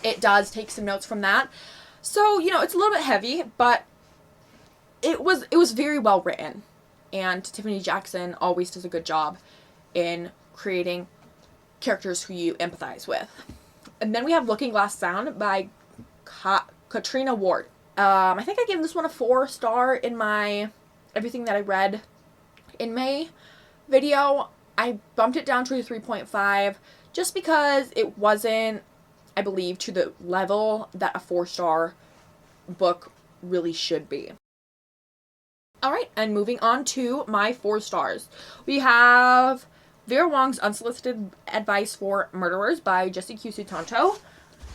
Speaker 2: it does take some notes from that. So, you know, it's a little bit heavy, but it was very well written. And Tiffany Jackson always does a good job in creating characters who you empathize with. And then we have Looking Glass Sound by Katrina Ward. I think I gave this one a 4-star in my everything that I read in May video. I bumped it down to a 3.5 just because it wasn't, I believe, to the level that a 4-star book really should be. Alright, and moving on to my 4 stars. We have Vera Wong's Unsolicited Advice for Murderers by Jessie Q. Sutanto.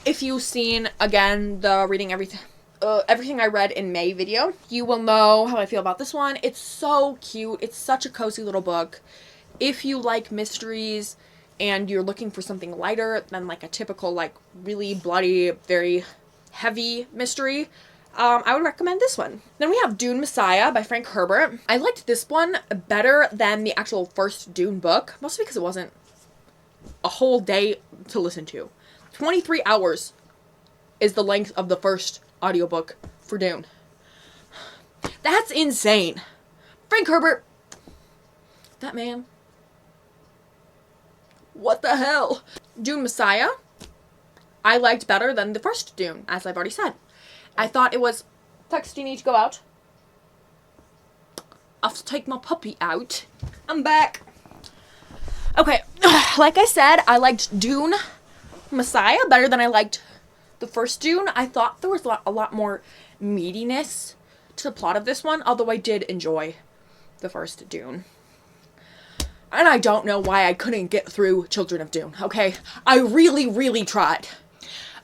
Speaker 2: If you've seen, again, the reading everything I read in May video, you will know how I feel about this one. It's so cute. It's such a cozy little book. If you like mysteries and you're looking for something lighter than like a typical like really bloody, very heavy mystery, I would recommend this one. Then we have Dune Messiah by Frank Herbert. I liked this one better than the actual first Dune book, mostly because it wasn't a whole day to listen to. 23 hours is the length of the first audiobook for Dune. That's insane. Frank Herbert, that man. What the hell? Dune Messiah, I liked better than the first Dune, as I've already said. I thought it was... Tex, do you need to go out? I have to take my puppy out. I'm back. Okay, like I said, I liked Dune Messiah better than I liked the first Dune. I thought there was a lot more meatiness to the plot of this one, although I did enjoy the first Dune. And I don't know why I couldn't get through Children of Dune, okay? I really, really tried.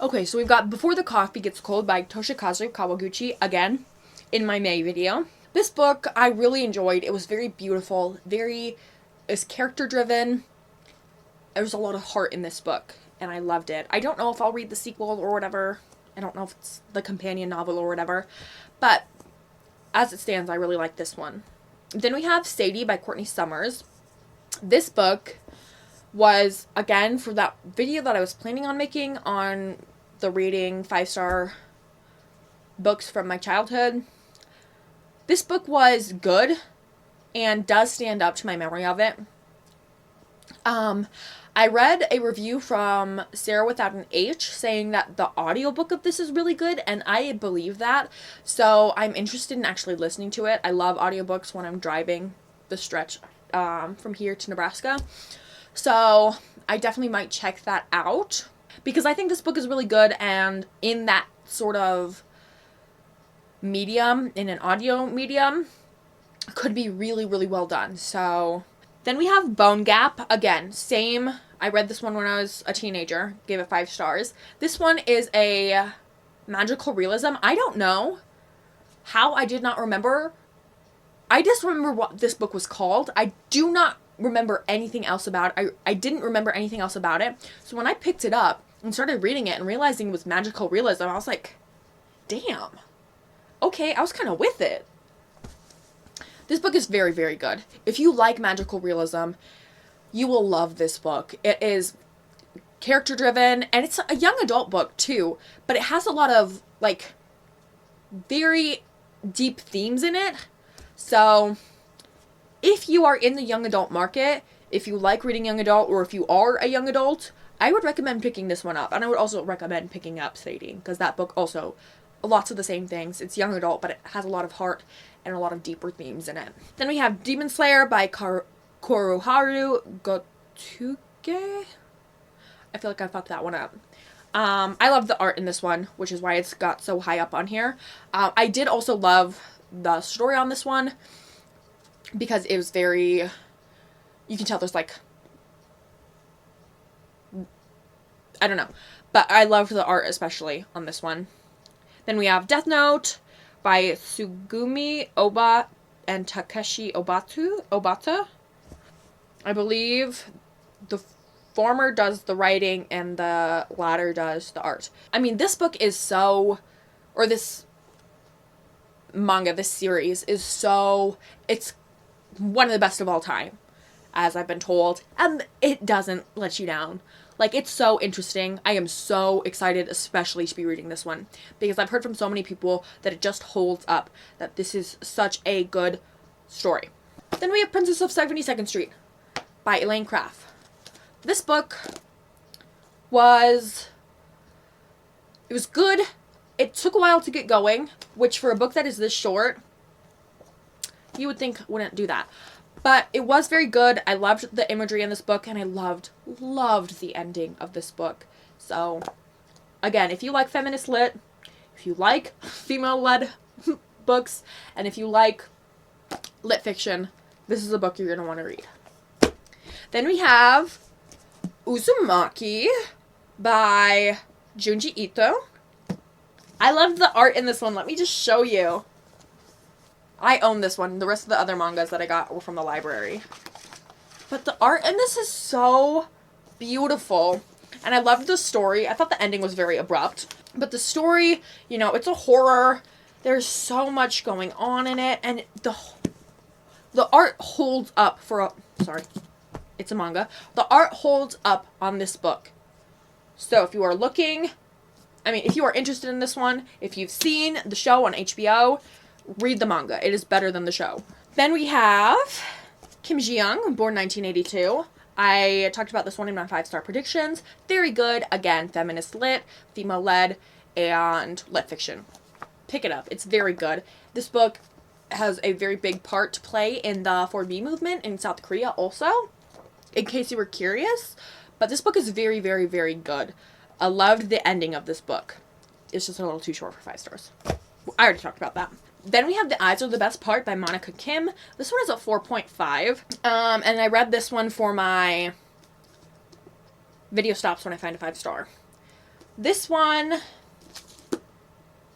Speaker 2: Okay, so we've got Before the Coffee Gets Cold by Toshikazu Kawaguchi, again, in my May video. This book I really enjoyed. It was very beautiful, it's character-driven. There's a lot of heart in this book, and I loved it. I don't know if I'll read the sequel or whatever. I don't know if it's the companion novel or whatever, but as it stands, I really like this one. Then we have Sadie by Courtney Summers. This book was, again, for that video that I was planning on making on the rating 5-star books from my childhood. This book was good and does stand up to my memory of it. I read a review from Sarah Without an H saying that the audiobook of this is really good, and I believe that. So I'm interested in actually listening to it. I love audiobooks when I'm driving the stretch from here to Nebraska. So I definitely might check that out because I think this book is really good, and in that sort of medium, in an audio medium, could be really, really well done. So then we have Bone Gap. Again, same. I read this one when I was a teenager. Gave it 5 stars. This one is a magical realism. I don't know how I did not remember. I just remember what this book was called. I do not remember anything else about it. I didn't remember anything else about it. So when I picked it up and started reading it and realizing it was magical realism, I was like, damn. Okay, I was kind of with it. This book is very, very good. If you like magical realism, you will love this book. It is character-driven, and it's a young adult book, too. But it has a lot of, like, very deep themes in it. So if you are in the young adult market, if you like reading young adult, or if you are a young adult, I would recommend picking this one up. And I would also recommend picking up Sadie, because that book also lots of the same things. It's young adult, but it has a lot of heart and a lot of deeper themes in it. Then we have Demon Slayer by Koroharu Gotuge. I feel like I fucked that one up. I love the art in this one, which is why it's got so high up on here. I did also love the story on this one because it was very, you can tell there's like, I don't know, but I loved the art especially on this one. Then we have Death Note by Tsugumi Oba and Takeshi Obata. I believe the former does the writing and the latter does the art. I mean, this book is so, or this manga, this series is so, it's one of the best of all time, as I've been told, and it doesn't let you down. Like, it's so interesting. I am so excited, especially to be reading this one, because I've heard from so many people that it just holds up, that this is such a good story. Then we have Princess of 72nd Street by Elaine Craft. This book was good. It took a while to get going, which for a book that is this short, you would think wouldn't do that. But it was very good. I loved the imagery in this book, and I loved the ending of this book. So, again, if you like feminist lit, if you like female-led books, and if you like lit fiction, this is a book you're going to want to read. Then we have Uzumaki by Junji Ito. I loved the art in this one. Let me just show you. I own this one. The rest of the other mangas that I got were from the library. But the art in this is so beautiful. And I loved the story. I thought the ending was very abrupt. But the story, you know, it's a horror. There's so much going on in it. And the art holds up for a... Sorry. It's a manga. The art holds up on this book. So if you are looking... I mean, if you are interested in this one, if you've seen the show on HBO... read the manga. It is better than the show. Then we have Kim Ji-young, born 1982. I talked about this one in my 5-star predictions. Very good. Again, feminist lit, female-led, and lit fiction. Pick it up. It's very good. This book has a very big part to play in the 4B movement in South Korea also, in case you were curious. But this book is very, very, very good. I loved the ending of this book. It's just a little too short for 5 stars. I already talked about that. Then we have The Eyes Are the Best Part by Monica Kim. This one is a 4.5. And I read this one for my video stops when I find a 5-star. This one,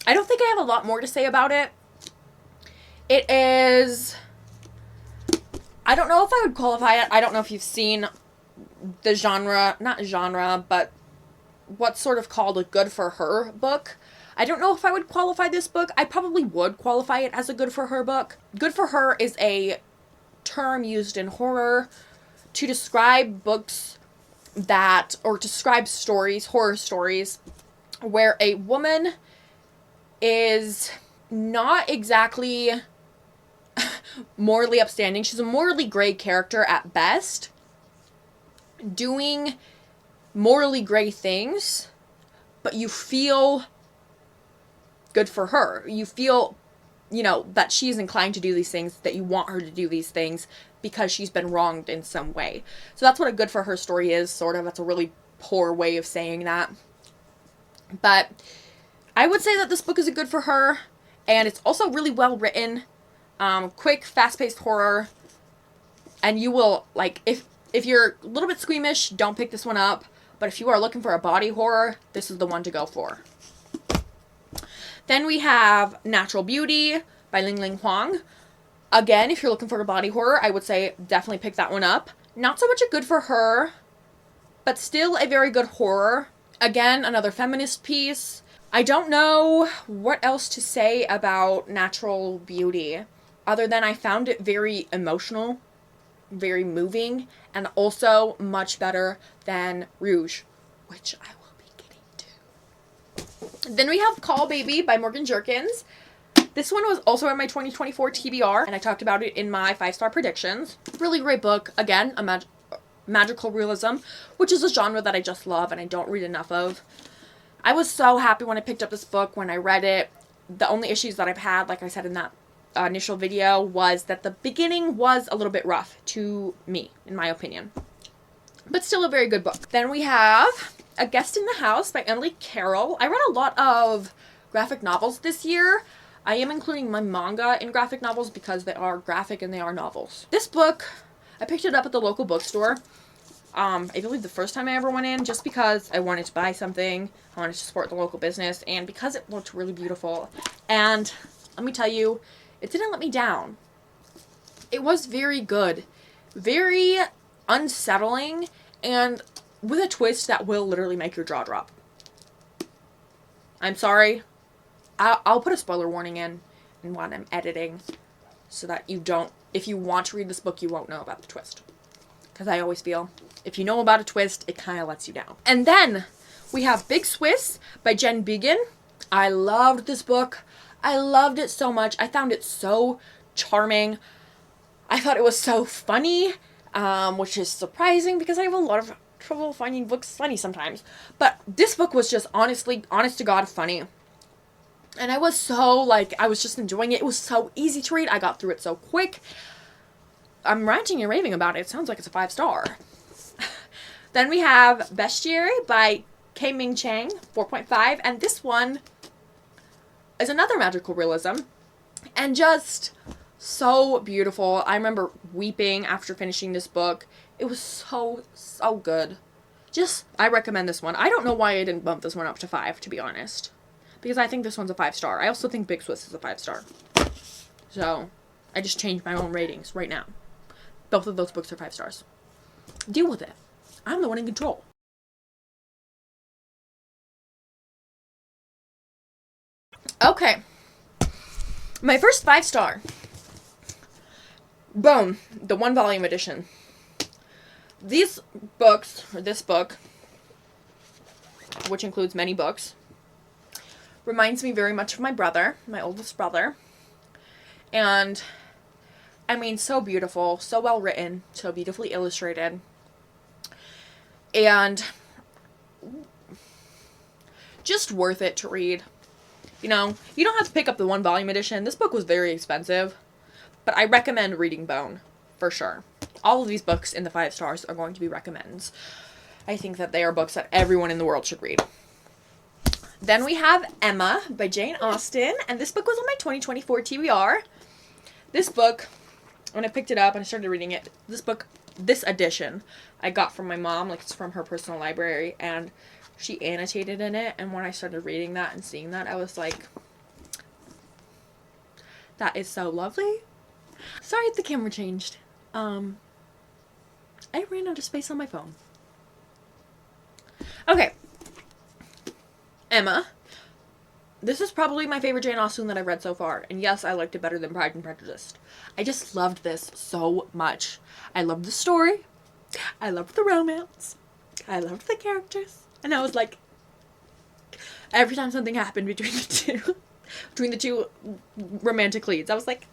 Speaker 2: I don't think I have a lot more to say about it. It is, I don't know if I would qualify it. I don't know if you've seen the genre, not genre, but what's sort of called a good for her book. I don't know if I would qualify this book. I probably would qualify it as a good for her book. Good for her is a term used in horror to describe books that, or describe stories, horror stories, where a woman is not exactly morally upstanding. She's a morally gray character at best, doing morally gray things, but you feel good for her. You feel, you know, that she's inclined to do these things, that you want her to do these things because she's been wronged in some way. So that's what a good for her story is, sort of. That's a really poor way of saying that. But I would say that this book is a good for her, and it's also really well written. Quick, fast-paced horror. And you will, like, if you're a little bit squeamish, don't pick this one up. But if you are looking for a body horror, this is the one to go for. Then we have Natural Beauty by Ling Ling Huang. Again, if you're looking for a body horror, I would say definitely pick that one up. Not so much a good for her, but still a very good horror. Again, another feminist piece. I don't know what else to say about Natural Beauty, other than I found it very emotional, very moving, and also much better than Rouge, which I will be getting to. Then we have Call Baby by Morgan Jerkins. This one was also in my 2024 TBR, and I talked about it in my 5-star predictions. Really great book. Again, a magical realism, which is a genre that I just love and I don't read enough of. I was so happy when I picked up this book, when I read it. The only issues that I've had, like I said in that initial video, was that the beginning was a little bit rough to me, in my opinion. But still a very good book. Then we have A Guest in the House by Emily Carroll. I read a lot of graphic novels this year. I am including my manga in graphic novels because they are graphic and they are novels. This book, I picked it up at the local bookstore. I believe the first time I ever went in, just because I wanted to buy something. I wanted to support the local business, and because it looked really beautiful. And let me tell you, it didn't let me down. It was very good. Very unsettling, and with a twist that will literally make your jaw drop. I'm sorry. I'll put a spoiler warning in when I'm editing, so that you don't, if you want to read this book, you won't know about the twist. Because I always feel, if you know about a twist, it kind of lets you down. And then we have Big Swiss by Jen Began. I loved this book. I loved it so much. I found it so charming. I thought it was so funny, which is surprising because I have a lot of trouble finding books funny sometimes. But this book was just honest to God funny. And I was so, like, I was just enjoying it. It was so easy to read. I got through it so quick. I'm ranting and raving about it. It sounds like it's a 5-star. Then we have Bestiary by K. Ming Chang, 4.5. And this one is another magical realism. And just so beautiful. I remember weeping after finishing this book. It was so, so good. I recommend this one. I don't know why I didn't bump this one up to 5, to be honest. Because I think this one's a 5-star. I also think Big Swiss is a 5-star. So, I just changed my own ratings right now. Both of those books are 5 stars. Deal with it. I'm the one in control. Okay. My first 5-star. Bone, the 1-volume edition. These books, or this book, which includes many books, reminds me very much of my brother, my oldest brother. And, I mean, so beautiful, so well written, so beautifully illustrated. And just worth it to read. You know, you don't have to pick up the 1-volume edition. This book was very expensive, but I recommend reading Bone, for sure. All of these books in the 5 stars are going to be recommends. I think that they are books that everyone in the world should read. Then we have Emma by Jane Austen, and this book was on my 2024 TBR. This book, when I picked it up and I started reading it, this edition, I got from my mom, like it's from her personal library, and she annotated in it, and when I started reading that and seeing that, I was like, that is so lovely. Sorry if the camera changed. I ran out of space on my phone. Okay. Emma. This is probably my favorite Jane Austen that I've read so far. And yes, I liked it better than Pride and Prejudice. I just loved this so much. I loved the story. I loved the romance. I loved the characters. And I was like, every time something happened between the two romantic leads, I was like,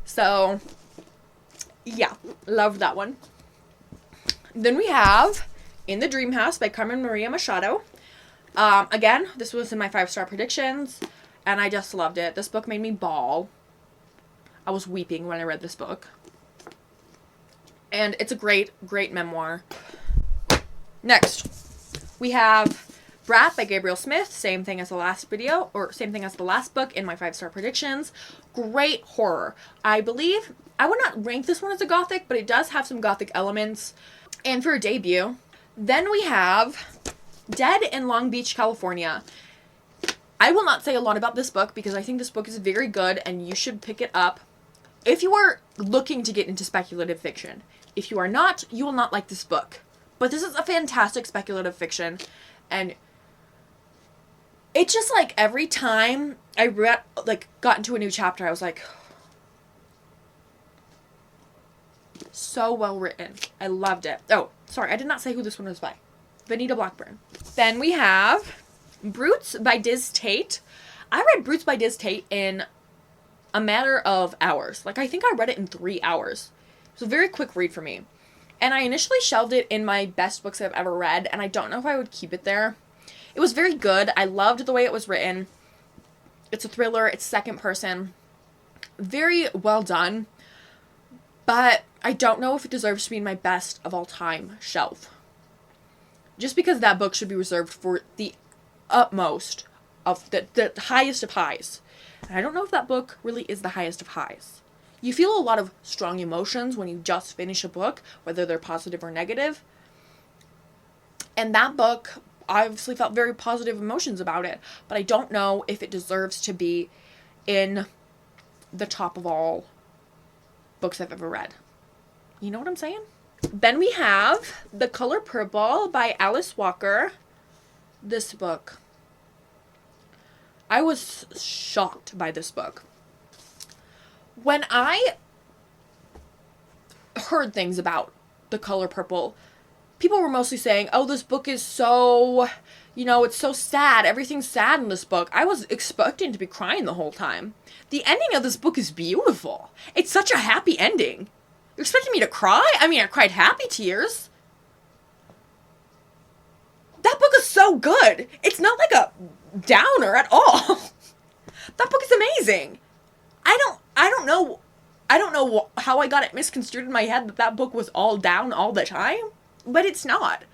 Speaker 2: so, yeah, loved that one. Then we have In the Dream House by Carmen Maria Machado. Again, this was in my 5-star predictions, and I just loved it. This book made me bawl. I was weeping when I read this book. And it's a great, great memoir. Next, we have Brat by Gabriel Smith. Same thing as the last video, or same thing as the last book in my 5-star predictions. Great horror. I believe, I would not rank this one as a gothic, but it does have some gothic elements. And for a debut. Then we have Dead in Long Beach, California. I will not say a lot about this book because I think this book is very good and you should pick it up if you are looking to get into speculative fiction. If you are not, you will not like this book. But this is a fantastic speculative fiction, and it's just like every time I got into a new chapter, I was like, so well written. I loved it. Oh, sorry, I did not say who this one was by. Vanita Blackburn. Then we have Brutes by Diz Tate. I read Brutes by Diz Tate in a matter of hours. Like, I think I read it in 3 hours. It was a very quick read for me. And I initially shelved it in my best books I've ever read, and I don't know if I would keep it there. It was very good. I loved the way it was written. It's a thriller. It's second person. Very well done. But I don't know if it deserves to be in my best of all time shelf. Just because that book should be reserved for the utmost of the highest of highs. And I don't know if that book really is the highest of highs. You feel a lot of strong emotions when you just finish a book, whether they're positive or negative. And that book, I obviously felt very positive emotions about it. But I don't know if it deserves to be in the top of all books I've ever read. You know what I'm saying? Then we have The Color Purple by Alice Walker. This book. I was shocked by this book. When I heard things about The Color Purple, people were mostly saying, oh, this book is so, it's so sad. Everything's sad in this book. I was expecting to be crying the whole time. The ending of this book is beautiful. It's such a happy ending. You're expecting me to cry? I mean, I cried happy tears. That book is so good. It's not like a downer at all. That book is amazing. I don't know how I got it misconstrued in my head that book was all down all the time, but it's not.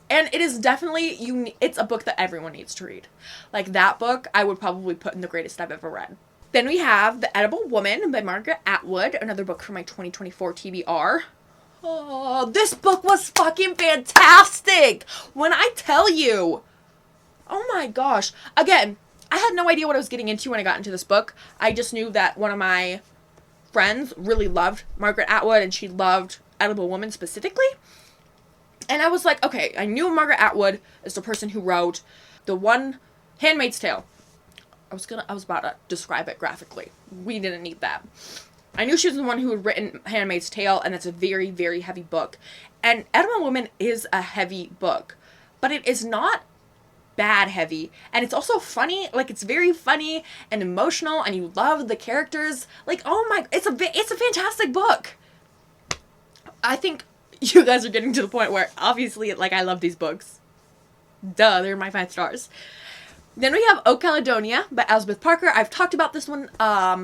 Speaker 2: And it is definitely it's a book that everyone needs to read. Like, that book I would probably put in the greatest I've ever read. Then we have The Edible Woman by Margaret Atwood, another book from my 2024 TBR. Oh, this book was fucking fantastic! When I tell you, oh my gosh. Again, I had no idea what I was getting into when I got into this book. I just knew that one of my friends really loved Margaret Atwood, and she loved Edible Woman specifically. And I was like, okay, I knew Margaret Atwood is the person who wrote the one Handmaid's Tale. I was about to describe it graphically. We didn't need that. I knew she was the one who had written Handmaid's Tale, and it's a very, very heavy book. And Edible Woman is a heavy book, but it is not bad heavy. And it's also funny. Like, it's very funny and emotional, and you love the characters. Like, oh my, it's a fantastic book. I think you guys are getting to the point where, obviously, like, I love these books. Duh, they're my 5 stars. Then we have O Caledonia by Elizabeth Parker. I've talked about this one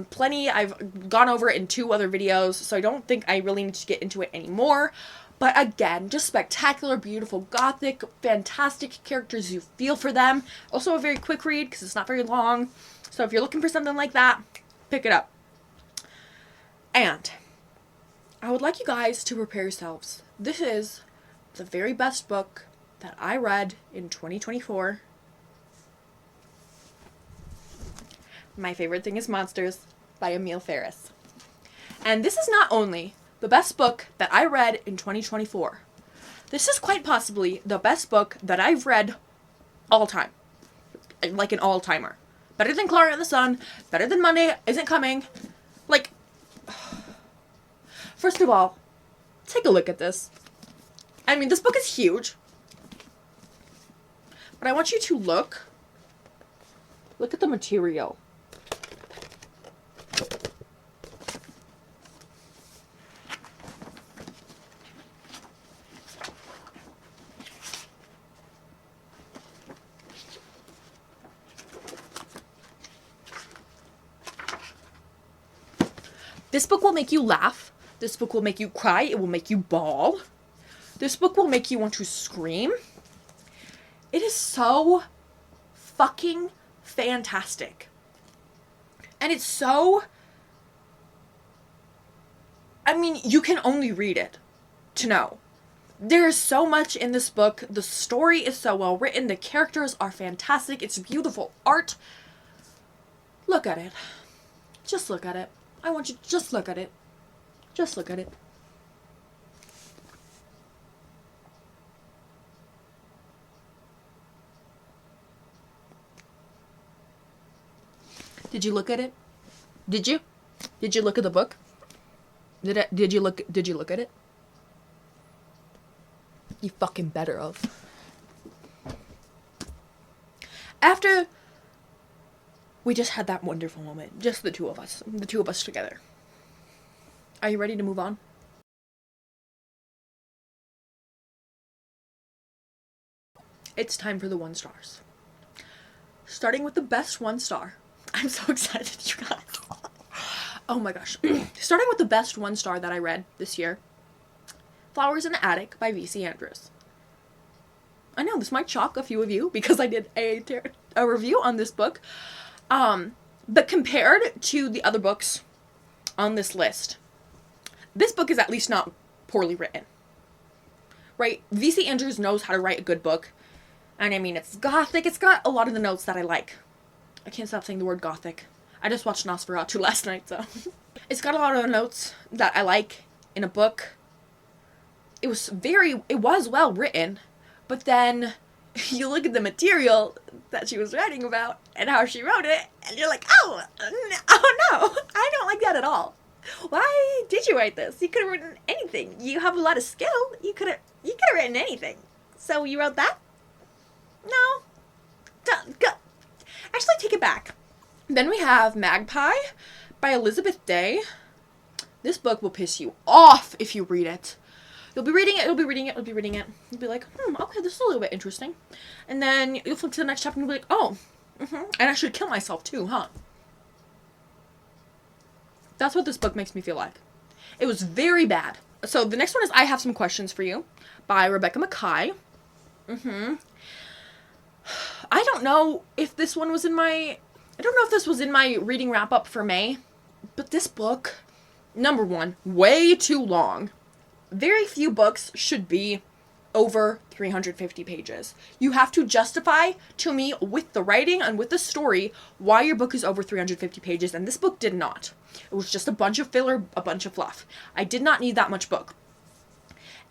Speaker 2: plenty. I've gone over it in 2 other videos, so I don't think I really need to get into it anymore. But again, just spectacular, beautiful, gothic, fantastic characters. You feel for them. Also a very quick read because it's not very long. So if you're looking for something like that, pick it up. And I would like you guys to prepare yourselves. This is the very best book that I read in 2024. My Favorite Thing is Monsters by Emile Ferris. And this is not only the best book that I read in 2024. This is quite possibly the best book that I've read all time. Like an all-timer. Better than Clara and the Sun. Better than Monday Isn't Coming. Like, first of all, take a look at this. I mean, this book is huge. But I want you to look at the material. This book will make you laugh. This book will make you cry. It will make you bawl. This book will make you want to scream. It is so fucking fantastic. And it's so... I mean, you can only read it to know. There is so much in this book. The story is so well written. The characters are fantastic. It's beautiful art. Look at it. Just look at it. I want you to just look at it. Just look at it. Did you look at it? Did you? Did you look at the book? Did you look at it? You fucking better of. After we just had that wonderful moment, just the two of us together. Are you ready to move on? It's time for the 1 stars. Starting with the best 1 star. I'm so excited, you guys. Oh my gosh. Starting with the best 1 star that I read this year. Flowers in the Attic by V.C. Andrews. I know this might shock a few of you because I did a review on this book. But compared to the other books on this list, this book is at least not poorly written. Right? V.C. Andrews knows how to write a good book. And I mean, it's gothic. It's got a lot of the notes that I like. I can't stop saying the word gothic. I just watched Nosferatu last night, so. It's got a lot of the notes that I like in a book. It was well written, but then you look at the material that she was writing about and how she wrote it, and you're like, oh no, I don't like that at all. Why did you write this? You could have written anything. You have a lot of skill. You could have written anything. So you wrote that? No. Go. Actually, take it back. Then we have Magpie by Elizabeth Day. This book will piss you off if you read it. You'll be reading it. You'll be like, okay, this is a little bit interesting. And then you'll flip to the next chapter and you'll be like, oh, and I should kill myself too, huh? That's what this book makes me feel like. It was very bad. So the next one is I Have Some Questions for You by Rebecca Mackay. I don't know if this was in my reading wrap up for May, but this book, number one, way too long. Very few books should be over 350 pages. You have to justify to me with the writing and with the story why your book is over 350 pages, and this book did not. It was just a bunch of filler, a bunch of fluff. I did not need that much book.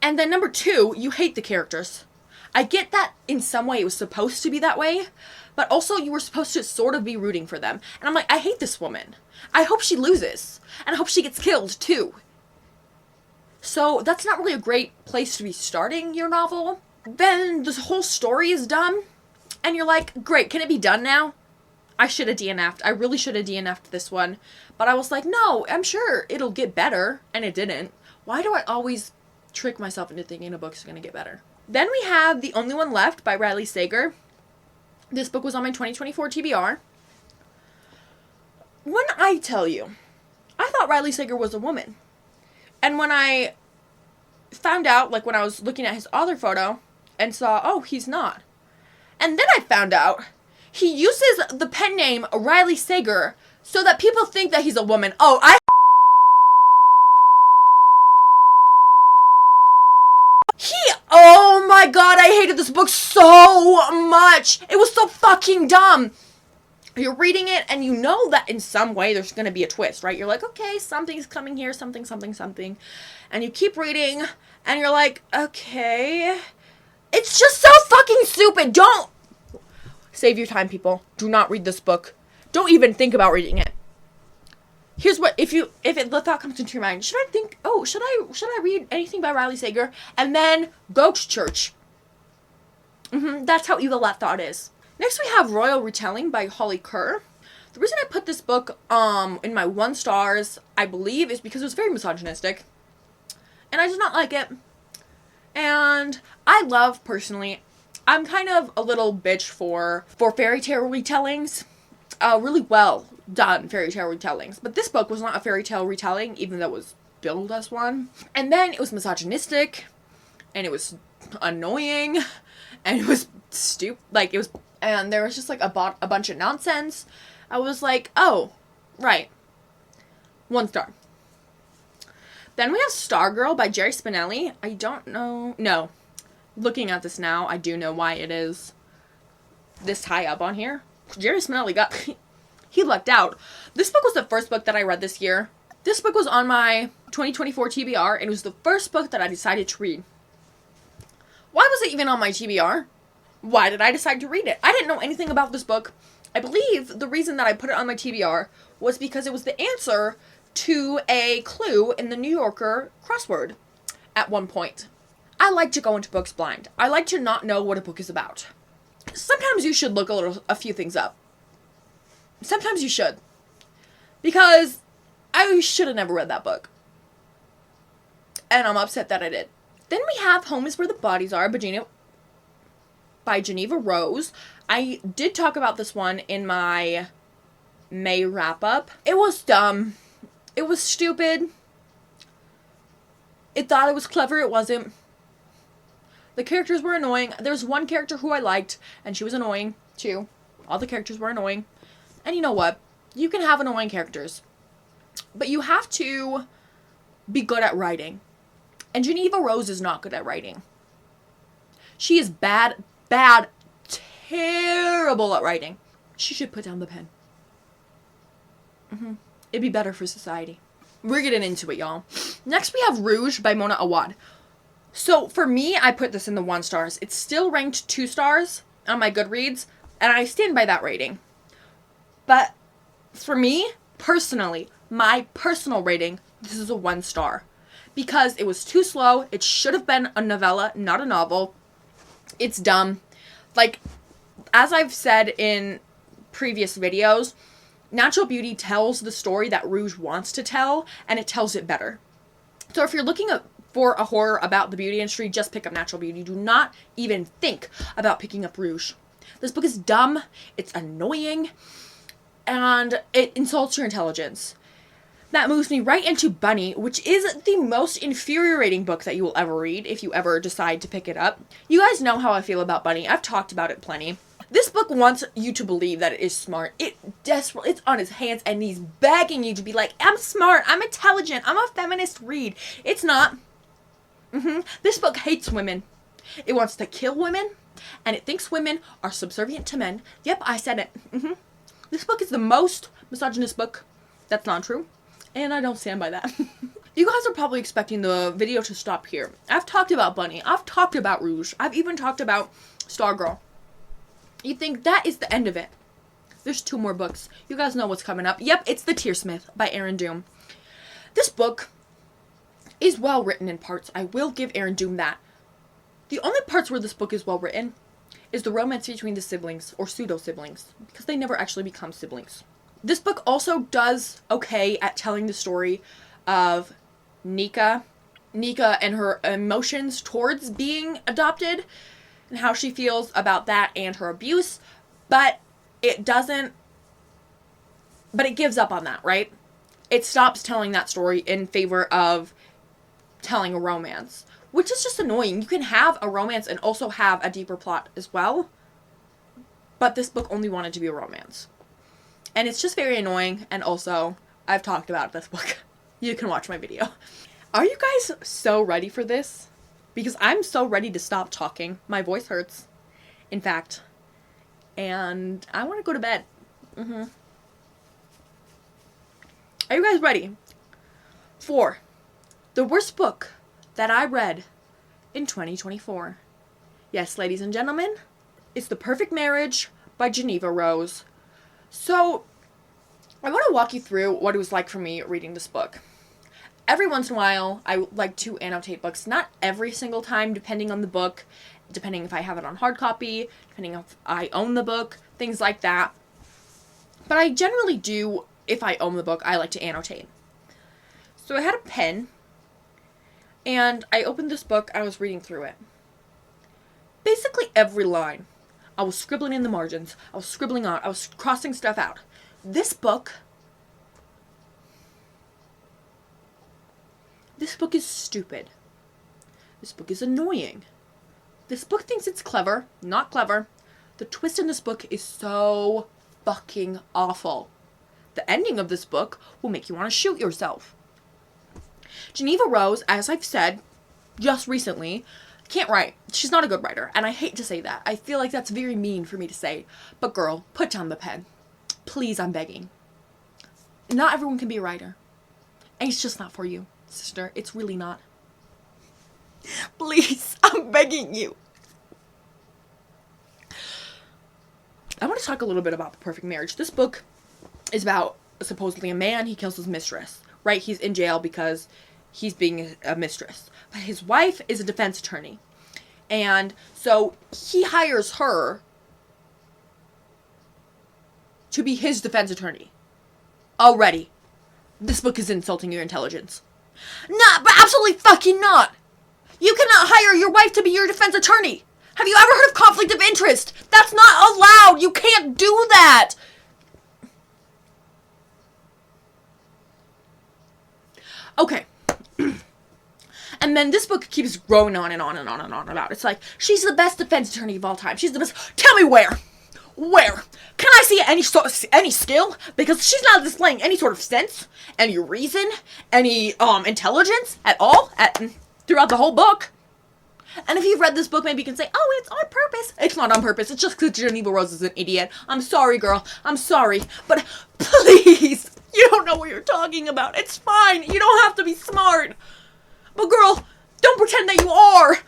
Speaker 2: And then number two, you hate the characters. I get that in some way it was supposed to be that way, but also you were supposed to sort of be rooting for them. And I'm like, I hate this woman. I hope she loses. And I hope she gets killed too. So that's not really a great place to be starting your novel. Then the whole story is dumb. And you're like, great, can it be done now? I should have DNF'd. I really should have DNF'd this one. But I was like, no, I'm sure it'll get better. And it didn't. Why do I always trick myself into thinking a book's going to get better? Then we have The Only One Left by Riley Sager. This book was on my 2024 TBR. When I tell you, I thought Riley Sager was a woman. And when I found out, like when I was looking at his author photo and saw, oh, he's not. And then I found out he uses the pen name Riley Sager so that people think that he's a woman. Oh my god, I hated this book so much. It was so fucking dumb. You're reading it and you know that in some way there's going to be a twist, right? You're like, okay, something's coming here, something. And you keep reading and you're like, okay. It's just so fucking stupid. Don't. Save your time, people. Do not read this book. Don't even think about reading it. Here's what, if the thought comes into your mind, should I read anything by Riley Sager? And then go to church. That's how evil that thought is. Next we have Royal Retelling by Holly Kerr. The reason I put this book in my 1 stars, I believe, is because it was very misogynistic. And I did not like it. And I love, personally, I'm kind of a little bitch for fairy tale retellings. Really well done fairy tale retellings. But this book was not a fairy tale retelling, even though it was billed as one. And then it was misogynistic. And it was annoying. And it was stupid. And there was just like a bunch of nonsense. I was like, oh, right. 1 star. Then we have Stargirl by Jerry Spinelli. I don't know. No. Looking at this now, I do know why it is this high up on here. Jerry Spinelli he lucked out. This book was the first book that I read this year. This book was on my 2024 TBR, and it was the first book that I decided to read. Why was it even on my TBR? Why did I decide to read it? I didn't know anything about this book. I believe the reason that I put it on my TBR was because it was the answer to a clue in the New Yorker crossword at one point. I like to go into books blind. I like to not know what a book is about. Sometimes you should look a few things up. Sometimes you should. Because I should have never read that book. And I'm upset that I did. Then we have Home is Where the Bodies Are by Gina. by Geneva Rose. I did talk about this one in my May wrap-up. It was dumb. It was stupid. It thought it was clever. It wasn't. The characters were annoying. There's one character who I liked, and she was annoying, too. All the characters were annoying. And you know what? You can have annoying characters. But you have to be good at writing. And Geneva Rose is not good at writing. She is bad, terrible at writing. She should put down the pen. It'd be better for society. We're getting into it, y'all. Next, we have Rouge by Mona Awad. So, for me, I put this in the 1 stars. It's still ranked 2 stars on my Goodreads, and I stand by that rating. But, for me, personally, my personal rating, this is a 1 star. Because it was too slow. It should have been a novella, not a novel. It's dumb. Like, as I've said in previous videos, Natural Beauty tells the story that Rouge wants to tell, and it tells it better. So if you're looking for a horror about the beauty industry, just pick up Natural Beauty. Do not even think about picking up Rouge. This book is dumb, it's annoying, and it insults your intelligence. That moves me right into Bunny, which is the most infuriating book that you will ever read if you ever decide to pick it up. You guys know how I feel about Bunny. I've talked about it plenty. This book wants you to believe that it is smart. It's on its hands and knees begging you to be like, I'm smart, I'm intelligent, I'm a feminist read. It's not. This book hates women. It wants to kill women, and it thinks women are subservient to men. Yep, I said it. This book is the most misogynist book. That's not true, and I don't stand by that. You guys are probably expecting the video to stop here. I've talked about Bunny. I've talked about Rouge. I've even talked about Stargirl. You think that is the end of it. There's 2 more books. You guys know what's coming up. Yep, it's The Tearsmith by Aaron Doom. This book is well written in parts. I will give Aaron Doom that. The only parts where this book is well written is the romance between the siblings, or pseudo-siblings, because they never actually become siblings. This book also does okay at telling the story of Nika and her emotions towards being adopted, and how she feels about that and her abuse, but it gives up on that, right? It stops telling that story in favor of telling a romance, which is just annoying. You can have a romance and also have a deeper plot as well, but this book only wanted to be a romance. And it's just very annoying, and also, I've talked about this book. You can watch my video. Are you guys so ready for this? Because I'm so ready to stop talking. My voice hurts, in fact. And I want to go to bed. Are you guys ready for the worst book that I read in 2024? Yes, ladies and gentlemen, it's The Perfect Marriage by Geneva Rose. So, I want to walk you through what it was like for me reading this book. Every once in a while, I like to annotate books. Not every single time, depending on the book, depending if I have it on hard copy, depending if I own the book, things like that. But I generally do, if I own the book, I like to annotate. So I had a pen, and I opened this book, I was reading through it. Basically every line, I was scribbling in the margins, I was scribbling out, I was crossing stuff out. This book is stupid. This book is annoying. This book thinks it's clever. Not clever. The twist in this book is so fucking awful. The ending of this book will make you want to shoot yourself. Geneva Rose, as I've said just recently, can't write. She's not a good writer, and I hate to say that. I feel like that's very mean for me to say. But girl, put down the pen. Please, I'm begging. Not everyone can be a writer. And it's just not for you, sister. It's really not. Please, I'm begging you. I want to talk a little bit about The Perfect Marriage. This book is about supposedly a man. He kills his mistress, right? He's in jail because he's being a mistress. But his wife is a defense attorney. And so he hires her to be his defense attorney. Already. This book is insulting your intelligence. Not, but absolutely fucking not. You cannot hire your wife to be your defense attorney. Have you ever heard of conflict of interest? That's not allowed. You can't do that. Okay. And then this book keeps growing on and on and on and on about. It's like, she's the best defense attorney of all time. She's the best. Tell me where. Where? Can I see any skill? Because she's not displaying any sort of sense, any reason, any intelligence at all throughout the whole book. And if you've read this book, maybe you can say, oh, it's on purpose. It's not on purpose. It's just because Geneva Rose is an idiot. I'm sorry, girl. I'm sorry. But please, you don't know what you're talking about. It's fine. You don't have to be smart. But girl, don't pretend that you are.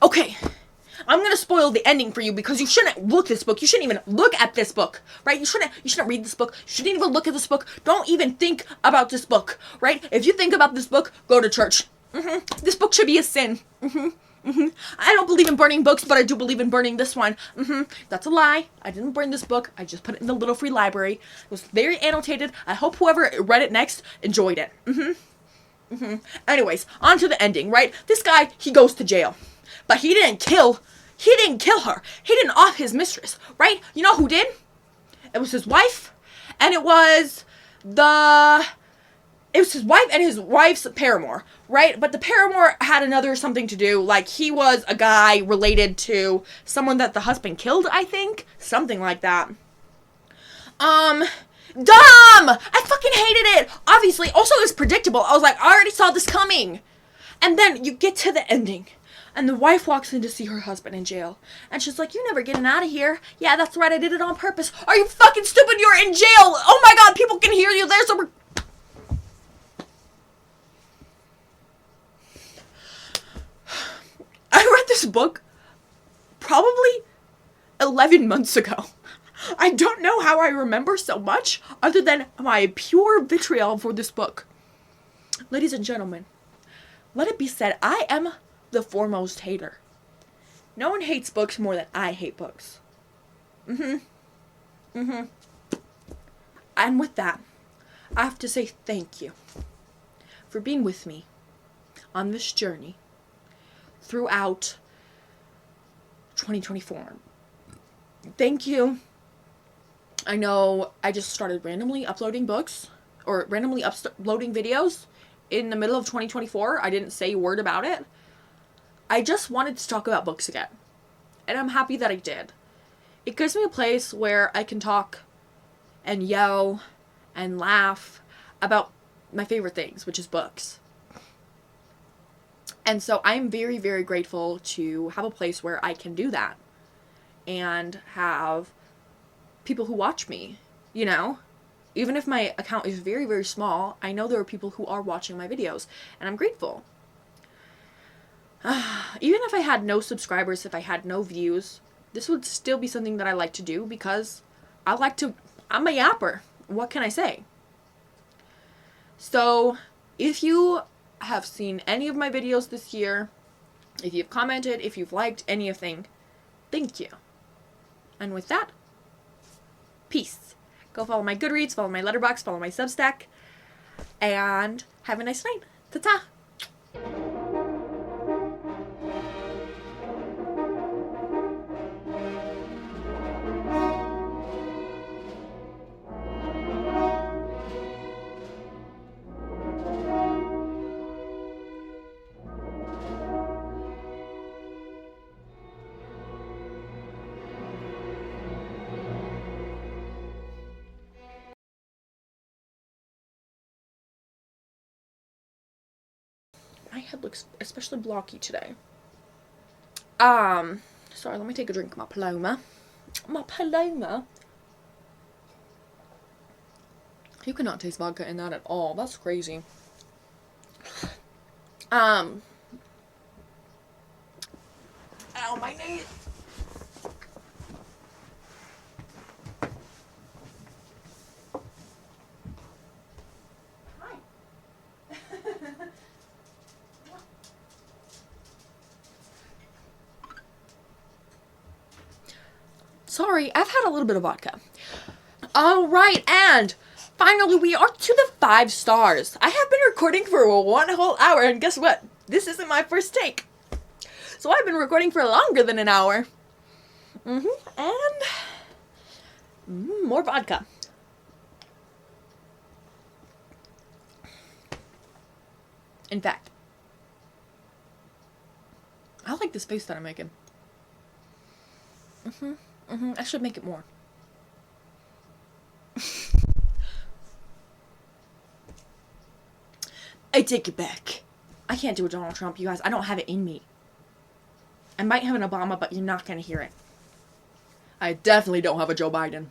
Speaker 2: Okay. I'm gonna spoil the ending for you because you shouldn't look this book. You shouldn't even look at this book, right? You shouldn't read this book. You shouldn't even look at this book. Don't even think about this book, right? If you think about this book, go to church. This book should be a sin. I don't believe in burning books, but I do believe in burning this one. That's a lie. I didn't burn this book. I just put it in the little free library. It was very annotated. I hope whoever read it next enjoyed it. Anyways, on to the ending, right? This guy, he goes to jail. But he didn't kill her. He didn't off his mistress, right? You know who did? It was his wife, and it was his wife and his wife's paramour, right? But the paramour had another something to do, like he was a guy related to someone that the husband killed, I think? Something like that. Dumb! I fucking hated it! Obviously, also it was predictable. I was like, I already saw this coming. And then you get to the ending. And the wife walks in to see her husband in jail. And she's like, you're never getting out of here. Yeah, that's right, I did it on purpose. Are you fucking stupid? You're in jail! Oh my god, people can hear you. There's a... I read this book probably 11 months ago. I don't know how I remember so much other than my pure vitriol for this book. Ladies and gentlemen, let it be said, I am the foremost hater. No one hates books more than I hate books. And with that, I have to say thank you for being with me on this journey throughout 2024. Thank you. I know I just started randomly uploading books, or randomly uploading videos in the middle of 2024. I didn't say a word about it. I just wanted to talk about books again. And I'm happy that I did. It gives me a place where I can talk and yell and laugh about my favorite things, which is books. And so I'm very, very grateful to have a place where I can do that. And have people who watch me, you know? Even if my account is very, very small, I know there are people who are watching my videos. And I'm grateful. Even if I had no subscribers, if I had no views, this would still be something that I like to do because I'm a yapper. What can I say? So, if you have seen any of my videos this year, if you've commented, if you've liked anything, thank you. And with that, peace. Go follow my Goodreads, follow my Letterboxd, follow my Substack, and have a nice night. Ta-ta! My head looks especially blocky today. Sorry, let me take a drink of my Paloma. My Paloma. You cannot taste vodka in that at all. That's crazy. Ow, my knee. Sorry, I've had a little bit of vodka. Alright, and finally we are to the 5 stars. I have been recording for 1 whole hour, and guess what? This isn't my first take. So I've been recording for longer than an hour. And more vodka. In fact, I like this face that I'm making. I should make it more. I take it back. I can't do a Donald Trump, you guys. I don't have it in me. I might have an Obama, but you're not gonna hear it. I definitely don't have a Joe Biden.